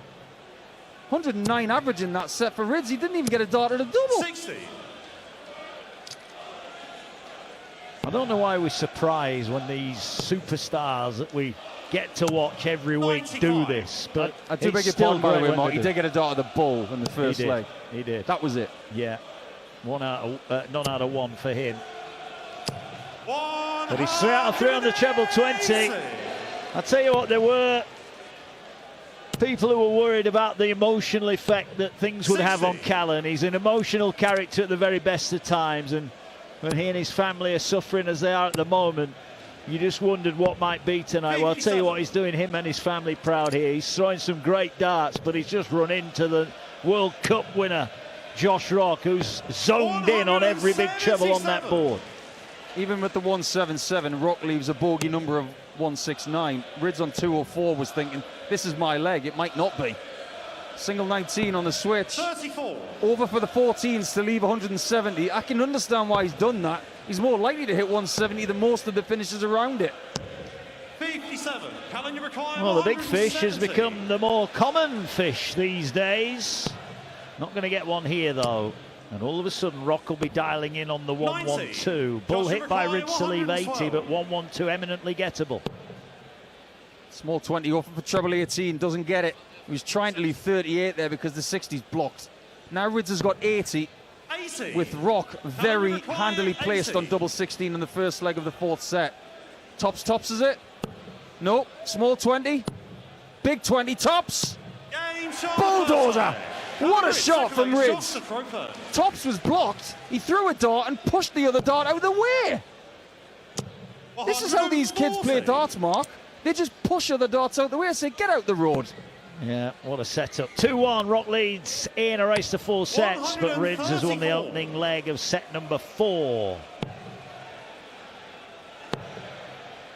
109 average in that set for Rydz. He didn't even get a dart at a double. 60. I don't know why we're surprised when these superstars that we get to watch every week do this. But I do it's beg your still pardon, by the great way, when Mark. they He do. did get a dart of the bull in the first leg. He did. That was it. Yeah. None out of one for him. But he's 3 out of 3 on the treble 20. I'll tell you what, there were people who were worried about the emotional effect that things would have on Callan. He's an emotional character at the very best of times, and when he and his family are suffering as they are at the moment, you just wondered what might be tonight. Well, I'll tell you what, he's doing him and his family proud here. He's throwing some great darts, but he's just run into the World Cup winner, Josh Rock, who's zoned in on every big treble on that board. Even with the 177, Rock leaves a bogey number of 169. Rydz on 204 was thinking, this is my leg. It might not be. Single 19 on the switch. 34. Over for the 14s to leave 170. I can understand why he's done that. He's more likely to hit 170 than most of the finishers around it. 57. Callan, you require Well, the big fish has 170. become the more common fish these days. Not going to get one here, though. And all of a sudden, Rock will be dialing in on the 112. Bull hit by Rydz to leave 80, but 112 eminently gettable. Small 20 off for treble 18, doesn't get it. He was trying to leave 38 there because the 60's blocked. Now Rydz has got 80, 80. with Rock very required handily placed 80. on double 16 in the first leg of the fourth set. Tops is it? No, small 20, big 20, tops. Game shot. Bulldozer. What a shot from Rydz. Shots to throw third. Tops was blocked. He threw a dart and pushed the other dart out of the way. This is how these kids play 140. darts, Mark. They just push other darts out the way and say, get out the road. Yeah, what a setup. 2-1, Rock leads in a race to 4 sets, but Rydz has won the 134. opening leg of set number 4. I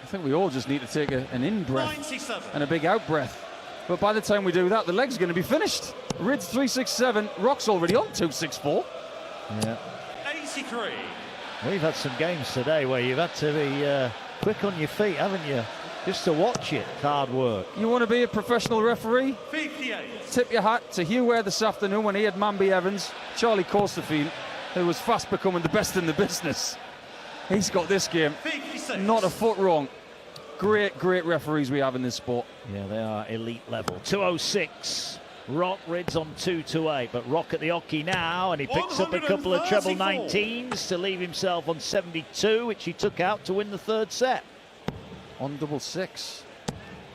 think we all just need to take an in-breath 97. and a big out-breath. But by the time we do that, the leg's going to be finished. Rydz 367, Rock's already on 264. Yeah. 83. We've had some games today where you've had to be quick on your feet, haven't you? Just to watch it. Hard work. You want to be a professional referee? 58. Tip your hat to Hugh Ware this afternoon when he had Mamby Evans, Charlie Corsafine, who was fast becoming the best in the business. He's got this game 56. not a foot wrong. Great referees we have in this sport. Yeah, they are elite level. 206. Rock, Rydz on 228, but Rock at the hockey now, and he picks up a couple of treble 19s to leave himself on 72, which he took out to win the third set. On double 6.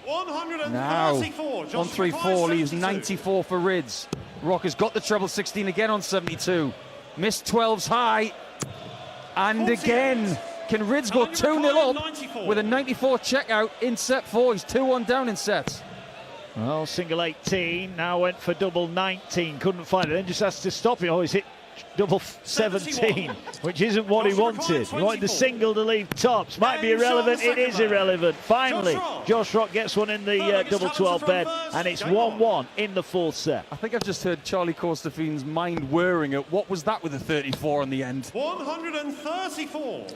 134. Now, Josh 134 requires leaves 72. 94 for Rydz. Rock has got the treble 16 again on 72. Missed 12s high. And 48. again, can Rydz go Callan, 2-0 up 94. with a 94 checkout in set 4? He's 2-1 down in sets. Well, single 18, now went for double 19, couldn't find it, then just has to stop it. Oh, he's hit double 17, 71. which isn't what he Josh wanted. requires He wanted the 24. single to leave tops. Might be Game shot irrelevant, on the it is second leg. irrelevant. Finally, Josh Rock. gets one in the Third double against 12 Callan bed, first. and it's Game on. 1-1 in the fourth set. I think I've just heard Charlie Corstafine's mind whirring at what was that with the 34 on the end. 134.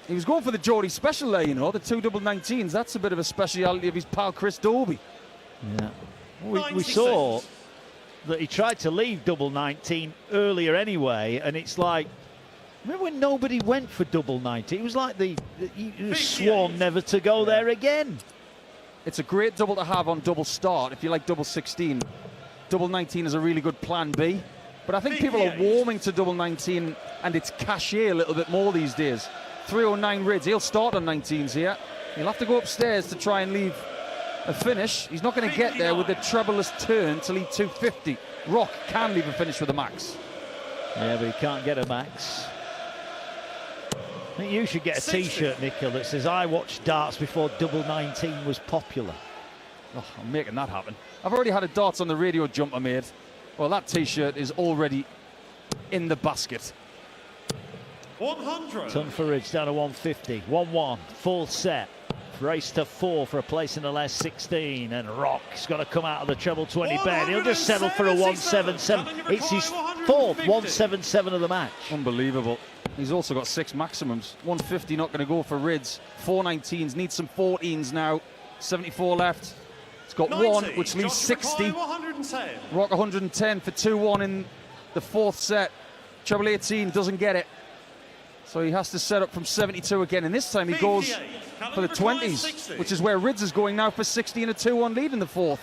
He was going for the Geordie special there, you know, the 2 double 19s. That's a bit of a speciality of his pal Chris Dolby. Yeah. We 96. saw that he tried to leave double 19 earlier anyway, and it's like, remember when nobody went for double 19? It was like he was sworn never to go there again. It's a great double to have on double start if you like double 16. Double 19 is a really good plan B. But I think people are 58. warming to double 19 and its cachet a little bit more these days. 309 Rydz, he'll start on 19s here. He'll have to go upstairs to try and leave a finish. He's not going to get there with the trebleless turn to leave 250. Rock can leave a finish with a max. Yeah, but he can't get a max. I think you should get a 60. T-shirt, Nikhil, that says, I watched darts before double 19 was popular. Oh, I'm making that happen. I've already had a darts on the radio jumper made. Well, that T-shirt is already in the basket. 100. Ton for Rydz down to 150. 1-1, full set. Race to 4 for a place in the last 16, and Rock's got to come out of the treble 20 bed. He'll just settle for a 177. It's his fourth 177 of the match. Unbelievable. He's also got 6 maximums. 150 not going to go for Rydz. 4 19s, needs some 14s now. 74 left. It's got 90. 1, which leaves Josh 60. require 110. Rock 110 for 2-1 in the fourth set. Treble 18 doesn't get it. So he has to set up from 72 again, and this time he goes for the 20s, which is where Rydz is going now for 60 and a 2-1 lead in the fourth.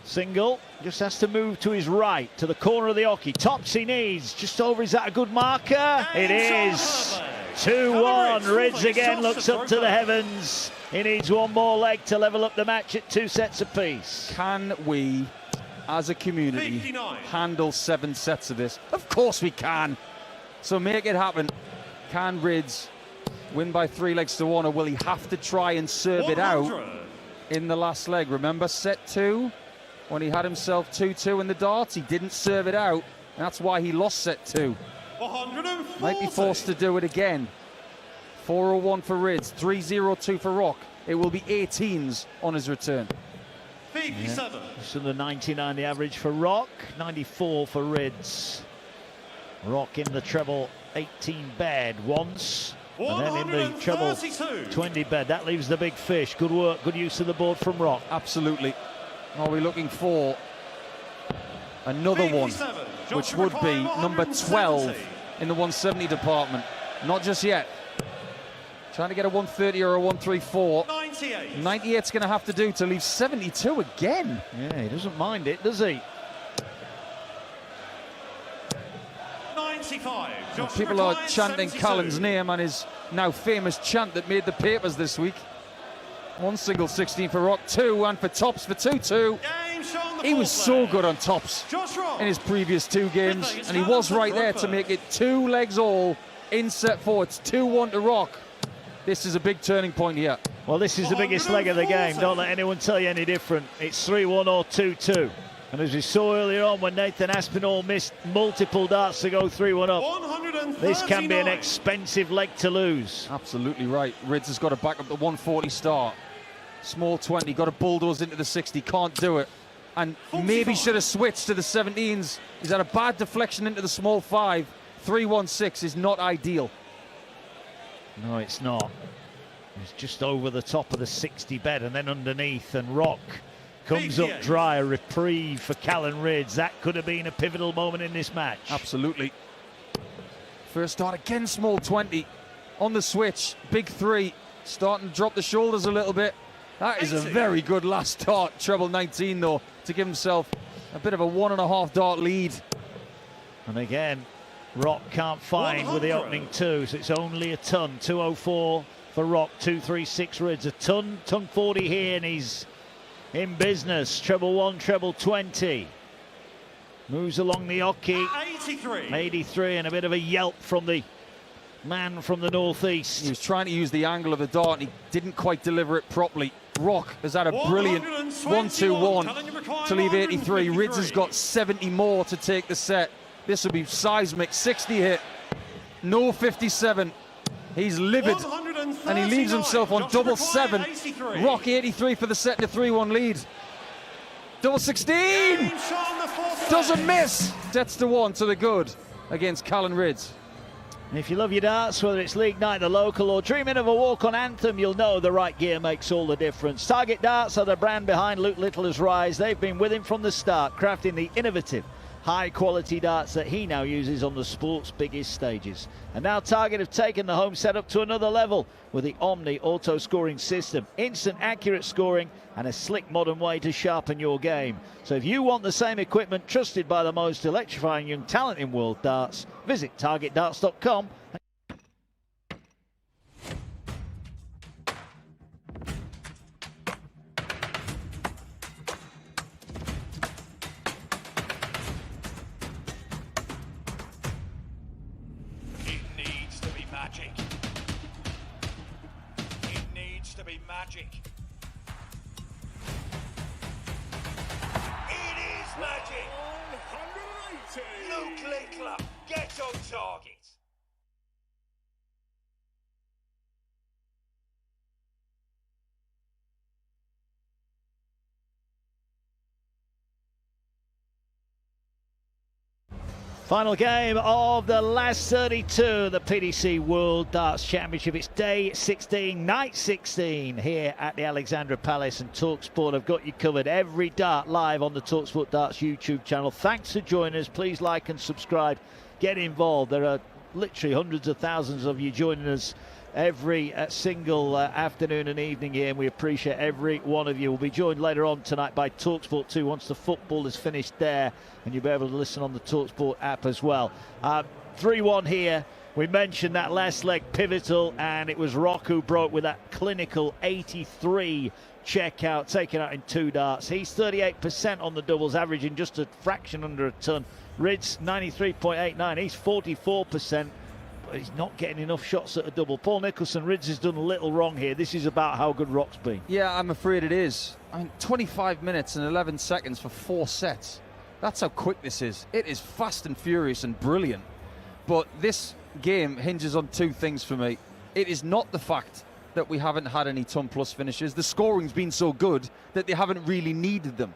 Single, just has to move to his right, to the corner of the hockey. Tops he needs, just over, is that a good marker? It is! 2-1, Rydz again looks up to the heavens. He needs one more leg to level up the match at 2 sets apiece. Can we, as a community, handle 7 sets of this? Of course we can. So make it happen. Can Rydz win by 3 legs to 1, or will he have to try and serve it out in the last leg? Remember set 2, when he had himself 2-2 in the darts, he didn't serve it out, and that's why he lost set 2. Might be forced to do it again. 4-1 for Rydz, 3-0-2 for Rock. It will be 18s on his return. 57. Just under 99 the average for Rock, 94 for Rydz. Rock in the treble 18 bed once, and then in the treble 20 bed. That leaves the big fish. Good work, good use of the board from Rock. Absolutely. Are we looking for another one, which would be number 12 in the 170 department? Not just yet. Trying to get a 130 or a 134. 98's going to have to do to leave 72 again. Yeah, he doesn't mind it, does he? 95. People are chanting Callan's name and his now famous chant that made the papers this week. 1 single 16 for Rock, 2, and for Tops for 2-2. He was so good on Tops in his previous 2 games, and he was right there to make it 2 legs all in set 4. It's 2-1 to Rock. This is a big turning point here. Well, this is the biggest leg of the game. Don't let anyone tell you any different. It's 3-1 or 2-2. And as we saw earlier on, when Nathan Aspinall missed multiple darts to go 3-1 up, this can be an expensive leg to lose. Absolutely right. Rydz has got to back up the 140 start. Small 20, got to bulldoze into the 60, can't do it. And maybe should have switched to the 17s. He's had a bad deflection into the small 5. 3-1-6 is not ideal. No, it's not. It's just over the top of the 60 bed and then underneath, and Rock comes up dry. A reprieve for Callan Rydz. That could have been a pivotal moment in this match. Absolutely. First start again, small 20 on the switch. Big 3, starting to drop the shoulders a little bit. That is a very good last start. Treble 19 though, to give himself a bit of a 1.5 dart lead. And again, Rock can't find with the opening 2, so it's only a ton. 204 for Rock, 236 Rydz. A ton 40 here, and he's in business. Treble 1, treble 20. Moves along the hockey. 83, and a bit of a yelp from the man from the northeast. He was trying to use the angle of the dart, and he didn't quite deliver it properly. Rock has had a brilliant 1-2-1 to leave 83. Rydz has got 70 more to take the set. This will be seismic. 60 hit, no 57. He's livid, and he leaves himself on double 7. Rock 83 for the set and a 3-1 lead. Double 16 doesn't miss. Sets to 1 to the good against Callan Rydz. And if you love your darts, whether it's League Night, the local, or dreaming of a walk-on anthem, you'll know the right gear makes all the difference. Target Darts are the brand behind Luke Littler's rise. They've been with him from the start, crafting the innovative, high-quality darts that he now uses on the sport's biggest stages. And now Target have taken the home setup to another level with the Omni auto-scoring system, instant accurate scoring, and a slick modern way to sharpen your game. So if you want the same equipment trusted by the most electrifying young talent in world darts, visit targetdarts.com. Magic. It is magic. 180. Luke Littler gets on target. Final game of the last 32, the PDC World Darts Championship. It's day 16, night 16 here at the Alexandra Palace, and talkSPORT have got you covered. Every dart live on the talkSPORT Darts YouTube channel. Thanks for joining us. Please like and subscribe. Get involved. There are literally hundreds of thousands of you joining us every single afternoon and evening here, and we appreciate every one of you. We'll be joined later on tonight by talkSPORT 2 once the football is finished there, and you'll be able to listen on the talkSPORT app as well. 3-1 here. We mentioned that last leg pivotal, and it was Rock who broke with that clinical 83 checkout, taken out in 2 darts. He's 38% on the doubles, averaging just a fraction under a ton. Rydz 93.89, he's 44%. He's not getting enough shots at a double. Paul Nicholson, Rydz has done a little wrong here. This is about how good Rock's been. Yeah, I'm afraid it is. I mean, 25 minutes and 11 seconds for 4 sets. That's how quick this is. It is fast and furious and brilliant. But this game hinges on 2 things for me. It is not the fact that we haven't had any ton plus finishes. The scoring's been so good that they haven't really needed them.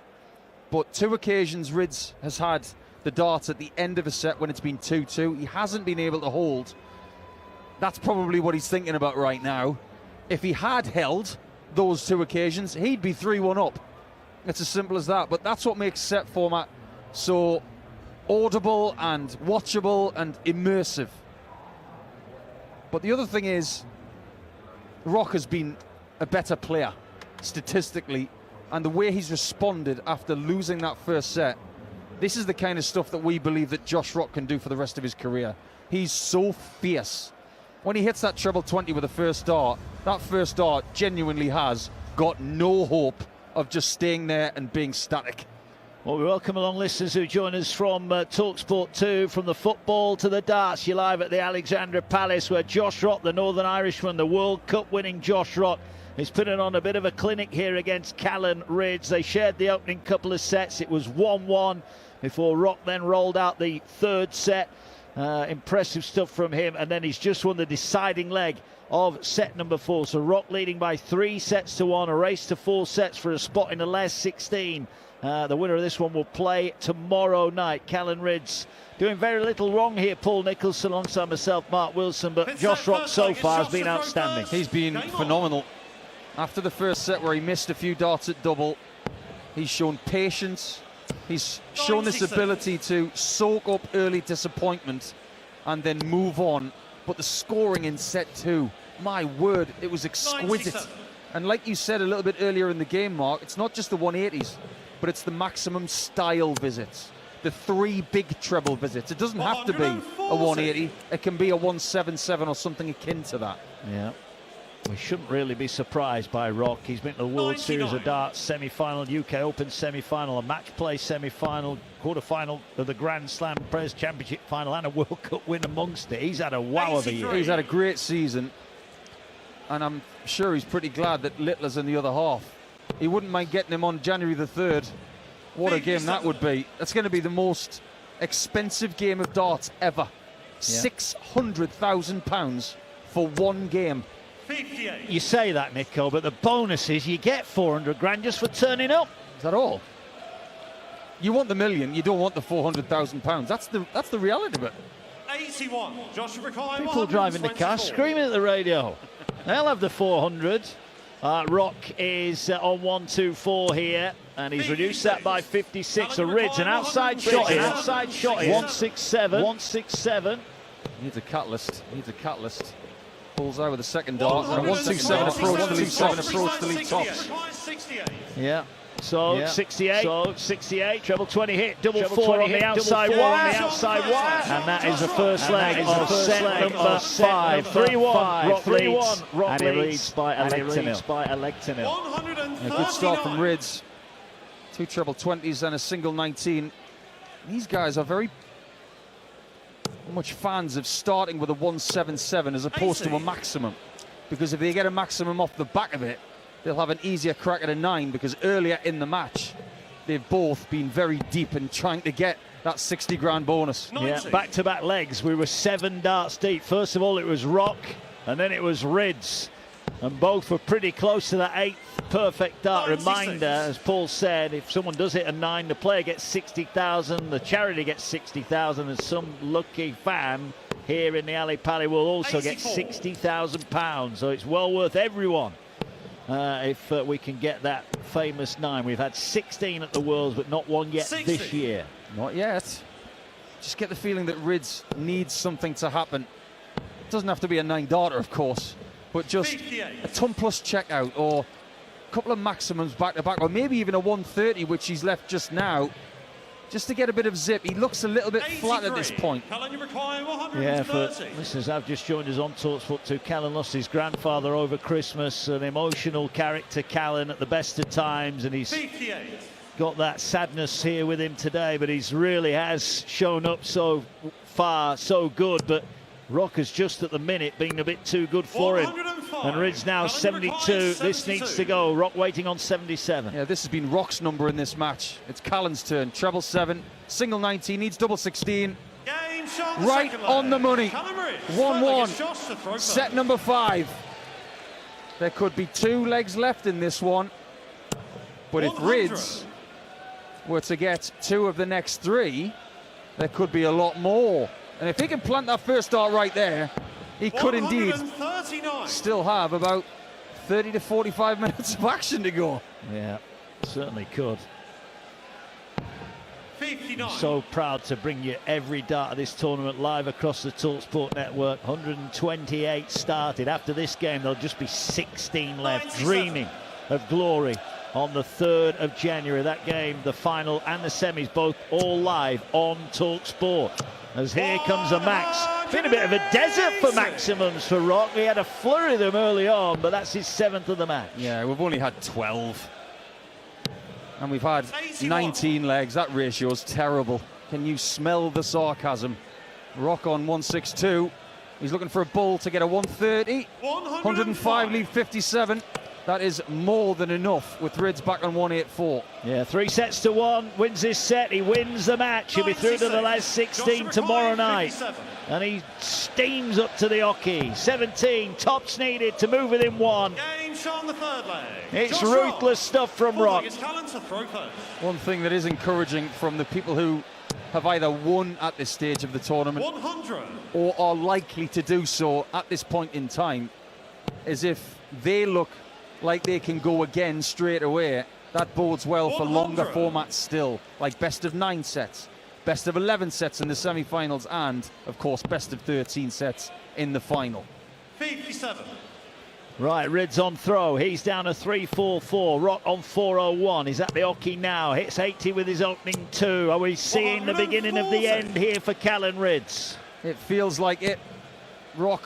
But 2 occasions Rydz has had the darts at the end of a set when it's been 2-2. He hasn't been able to hold. That's probably what he's thinking about right now. If he had held those 2 occasions, he'd be 3-1 up. It's as simple as that. But that's what makes set format so audible and watchable and immersive. But the other thing is, Rock has been a better player statistically, and the way he's responded after losing that first set, this is the kind of stuff that we believe that Josh Rock can do for the rest of his career. He's so fierce. When he hits that treble 20 with the first dart, that first dart genuinely has got no hope of just staying there and being static. Well, we welcome along listeners who join us from talkSPORT 2, from the football to the darts. You're live at the Alexandra Palace, where Josh Rock, the Northern Irishman, the World Cup winning Josh Rock, is putting on a bit of a clinic here against Callan Rydz. They shared the opening couple of sets. It was 1-1 before Rock then rolled out the 3rd set. Impressive stuff from him, and then he's just won the deciding leg of set number 4. So Rock leading by 3 sets to 1, a race to 4 sets for a spot in the last 16. The winner of this one will play tomorrow night. Callan Rydz doing very little wrong here. Paul Nicholson alongside myself, Mark Wilson, but Josh Rock so far has been outstanding. He's been phenomenal. After the first set where he missed a few darts at double, he's shown patience. He's shown this ability to soak up early disappointment and then move on. But the scoring in set 2, my word, it was exquisite. 97. And like you said a little bit earlier in the game, Mark, it's not just the 180s, but it's the maximum style visits, the 3 big treble visits. It doesn't have to be a 180. It can be a 177 or something akin to that. Yeah. We shouldn't really be surprised by Rock. He's been to the World Series of Darts semi-final, UK Open semi-final, a match play semi-final, quarter-final of the Grand Slam Players Championship final, and a World Cup win amongst it. He's had a wow of a year. He's had a great season, and I'm sure he's pretty glad that Littler's in the other half. He wouldn't mind getting him on January the 3rd. What a game that would be. That's going to be the most expensive game of darts ever. Yeah. £600,000 for 1 game. 58. You say that, Nico, but the bonus is you get 400 grand just for turning up. Is that all? You want the million, you don't want the £400,000. That's the reality of it. 81. Joshua required People driving the car screaming at the radio. They'll have the 400. Rock is on 1-2-4 here, and he's reduced that by 56. So Rydz, an outside shot here. 167. 167. Needs a catalyst. Pulls out with a second dart and a 1-2-7 approach to lead tops. Yeah. So 68. So 68. Treble 20 hit. Double 4 on the outside wire. And that is the first leg of set number 5. 3-1. Rock leads. And he leads by a leg to nil. A good start from Rydz. 2 treble 20s and a single 19. These guys are very much fans of starting with a 177 as opposed to a maximum, because if they get a maximum off the back of it, they'll have an easier crack at a 9, because earlier in the match they've both been very deep in trying to get that 60 grand bonus. 90. Yeah, back-to-back legs. We were 7 darts deep. First of all, it was Rock, and then it was Rydz, and both were pretty close to that 8th perfect dart. 96. Reminder, as Paul said, if someone does hit a 9, the player gets 60,000, the charity gets 60,000, and some lucky fan here in the Ali Pali will also 84. get £60,000. So it's well worth everyone if we can get that famous 9. We've had 16 at the Worlds, but not one yet 60. this year. Not yet. just get the feeling that Rydz needs something to happen. It doesn't have to be a 9-darter, of course, but just 58. a ton plus checkout or a couple of maximums back to back, or maybe even a 130, which he's left just now, just to get a bit of zip. He looks a little bit flat at this point. Callan, you require 130. Yeah, for listeners, I've just joined us on talkSPORT 2. Callan lost his grandfather over Christmas, an emotional character, Callan, at the best of times, and he's 58. got that sadness here with him today, but he's really has shown up so far, so good, but Rock has just at the minute been a bit too good for him. 105. And Rydz now Callan 72. requires This 72. needs to go. Rock waiting on 77. Yeah, this has been Rock's number in this match. It's Callan's turn. Treble 7, single 19, needs double 16. Game shot, the Right second on leg. the money. Callan Rydz 1-1. against Josh to throw Set first. number 5. There could be 2 legs left in this one. But if 100. Rydz were to get 2 of the next 3, there could be a lot more. And if he can plant that first dart right there, he could indeed 139. still have about 30 to 45 minutes of action to go. Yeah, certainly could. 59. So proud to bring you every dart of this tournament live across the talkSPORT network. 128 started. After this game, there'll just be 16 left. 97. Dreaming of glory on the 3rd of January. That game, the final and the semis, both all live on talkSPORT. As here comes a max. Been a bit of a desert for maximums for Rock. He had a flurry of them early on, but that's his 7th of the match. Yeah, we've only had 12. And we've had 81. 19 legs. That ratio's terrible. Can you smell the sarcasm? Rock on 162. He's looking for a bull to get a 130. 105 leave 57. That is more than enough with Rydz back on 184. Yeah, 3 sets to 1. Wins this set. He wins the match. He'll be through to the last 16 tomorrow night. And he steams up to the hockey. 17 tops needed to move within 1. Game shot on the 3rd leg. It's Josh ruthless stuff from Rock. It's Callan to throw first. One thing that is encouraging from the people who have either won at this stage of the tournament 100. or are likely to do so at this point in time is if they look like they can go again straight away, that bodes well for longer 100. formats still, like best of 9 sets, best of 11 sets in the semi-finals, and of course best of 13 sets in the final. 57. Right, Rydz on throw. He's down to 3-4-4. Rock on 4-0-1. He's at the hockey now. Hits 80 with his opening 2. Are we seeing the beginning of the end here for Callan Rydz? It feels like it. Rock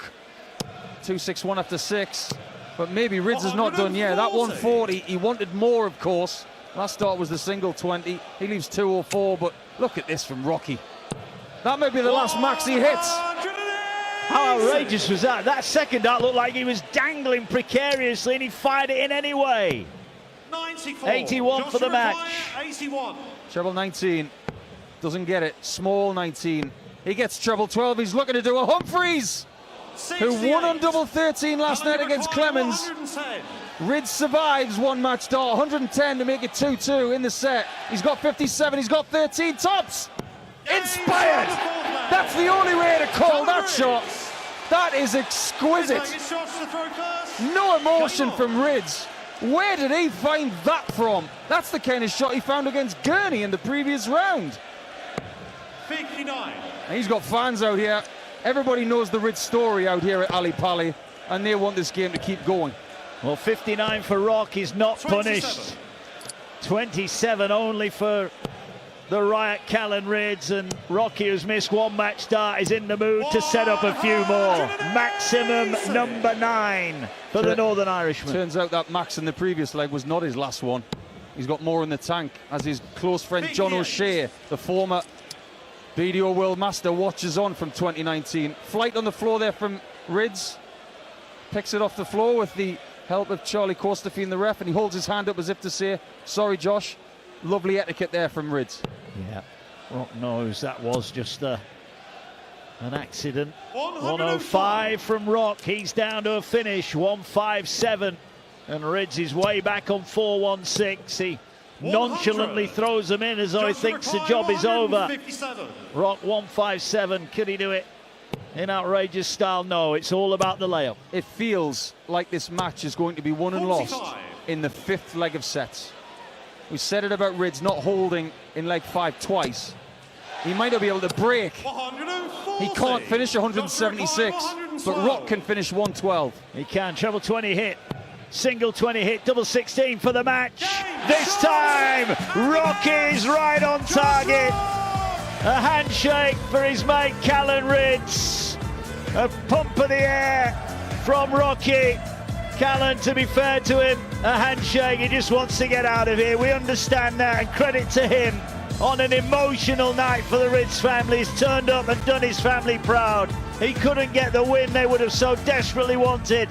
2-6-1 after 6. But maybe Rydz is not done yet. That 140, he wanted more, of course. Last start was the single 20. He leaves 204, but look at this from Rocky. That may be the last max he hits. How outrageous was that? That second dart looked like he was dangling precariously, and he fired it in anyway. 94. 81 for the Joshua match. Ryan, 81. Treble 19. Doesn't get it. Small 19. He gets treble 12. He's looking to do a Humphreys, who won on double 13 last night against Clemens. 110. Rydz survives one match dart, 110 to make it 2-2 in the set. He's got 57, he's got 13 tops. Inspired! That's the only way to call that shot. That is exquisite. No emotion from Rydz. Where did he find that from? That's the kind of shot he found against Gurney in the previous round. 59. And he's got fans out here. Everybody knows the Rydz story out here at Ali Pali, and they want this game to keep going. Well, 59 for Rock. He's not 27. punished. 27 only for the Riot Callan Rydz, and Rocky, who's missed one match start, is in the mood to set up a few more. Maximum number 9 for the Northern Irishman. Turns out that max in the previous leg was not his last one. He's got more in the tank, as his close friend John O'Shea, the former BDO World Master, watches on from 2019. Flight on the floor there from Rydz. Picks it off the floor with the help of Charlie Kostafine, the ref, and he holds his hand up as if to say, sorry, Josh. Lovely etiquette there from Rydz. Yeah, Rock knows that was just an accident. 105 from Rock. He's down to a finish. 157. And Rydz is way back on 416. He nonchalantly throws them in as though he thinks the job is over. Rock 157. Could he do it in outrageous style? No, it's all about the layup. It feels like this match is going to be won and lost 45. in the 5th leg of sets. We said it about Rydz not holding in leg 5 twice. He might not be able to break. 140. He can't finish 176, but Rock can finish 112. He can. Treble 20 hit. Single 20 hit, double 16 for the match. This time, Rocky's right on target. A handshake for his mate Callan Rydz. A pump of the air from Rocky. Callan, to be fair to him, a handshake. He just wants to get out of here. We understand that, and credit to him. On an emotional night for the Rydz family, he's turned up and done his family proud. He couldn't get the win they would have so desperately wanted,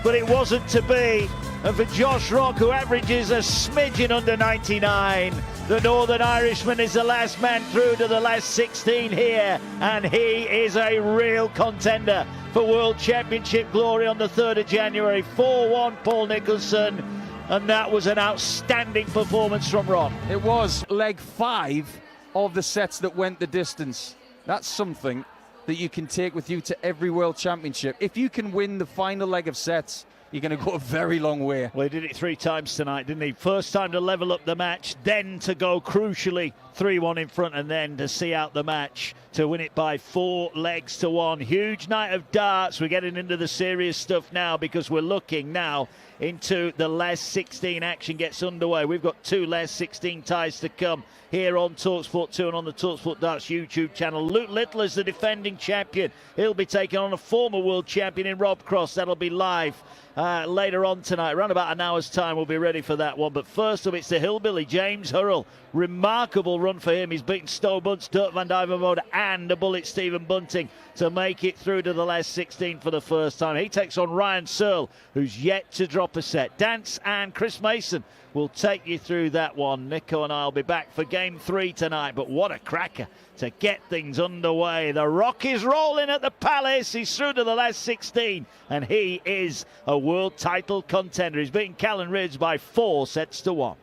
but it wasn't to be. And for Josh Rock, who averages a smidgen under 99, the Northern Irishman is the last man through to the last 16 here, and he is a real contender for World Championship glory on the 3rd of January. 4-1 Paul Nicholson, and that was an outstanding performance from Rock. It was leg 5 of the sets that went the distance. That's something that you can take with you to every World Championship. If you can win the final leg of sets, you're going to go a very long way. Well, he did it 3 times tonight, didn't he? First time to level up the match, then to go crucially 3-1 in front, and then to see out the match to win it by 4 legs to 1. Huge night of darts. We're getting into the serious stuff now because we're looking now into the last 16 action gets underway. We've got 2 last 16 ties to come here on talkSPORT 2 and on the talkSPORT Darts YouTube channel. Luke Little is the defending champion. He'll be taking on a former world champion in Rob Cross. That'll be live later on tonight. Around about an hour's time, we'll be ready for that one. But first up, it's the hillbilly, James Hurrell. Remarkable run for him. He's beaten Stowe Bunce, Dirk van Duijvenbode and the bullet Stephen Bunting to make it through to the last 16 for the first time. He takes on Ryan Searle, who's yet to drop a set. Dance and Chris Mason will take you through that one. Nico and I will be back for game 3 tonight, but what a cracker to get things underway. The Rock is rolling at the Palace. He's through to the last 16, and he is a world title contender. He's beaten Callan Rydz by 4 sets to 1.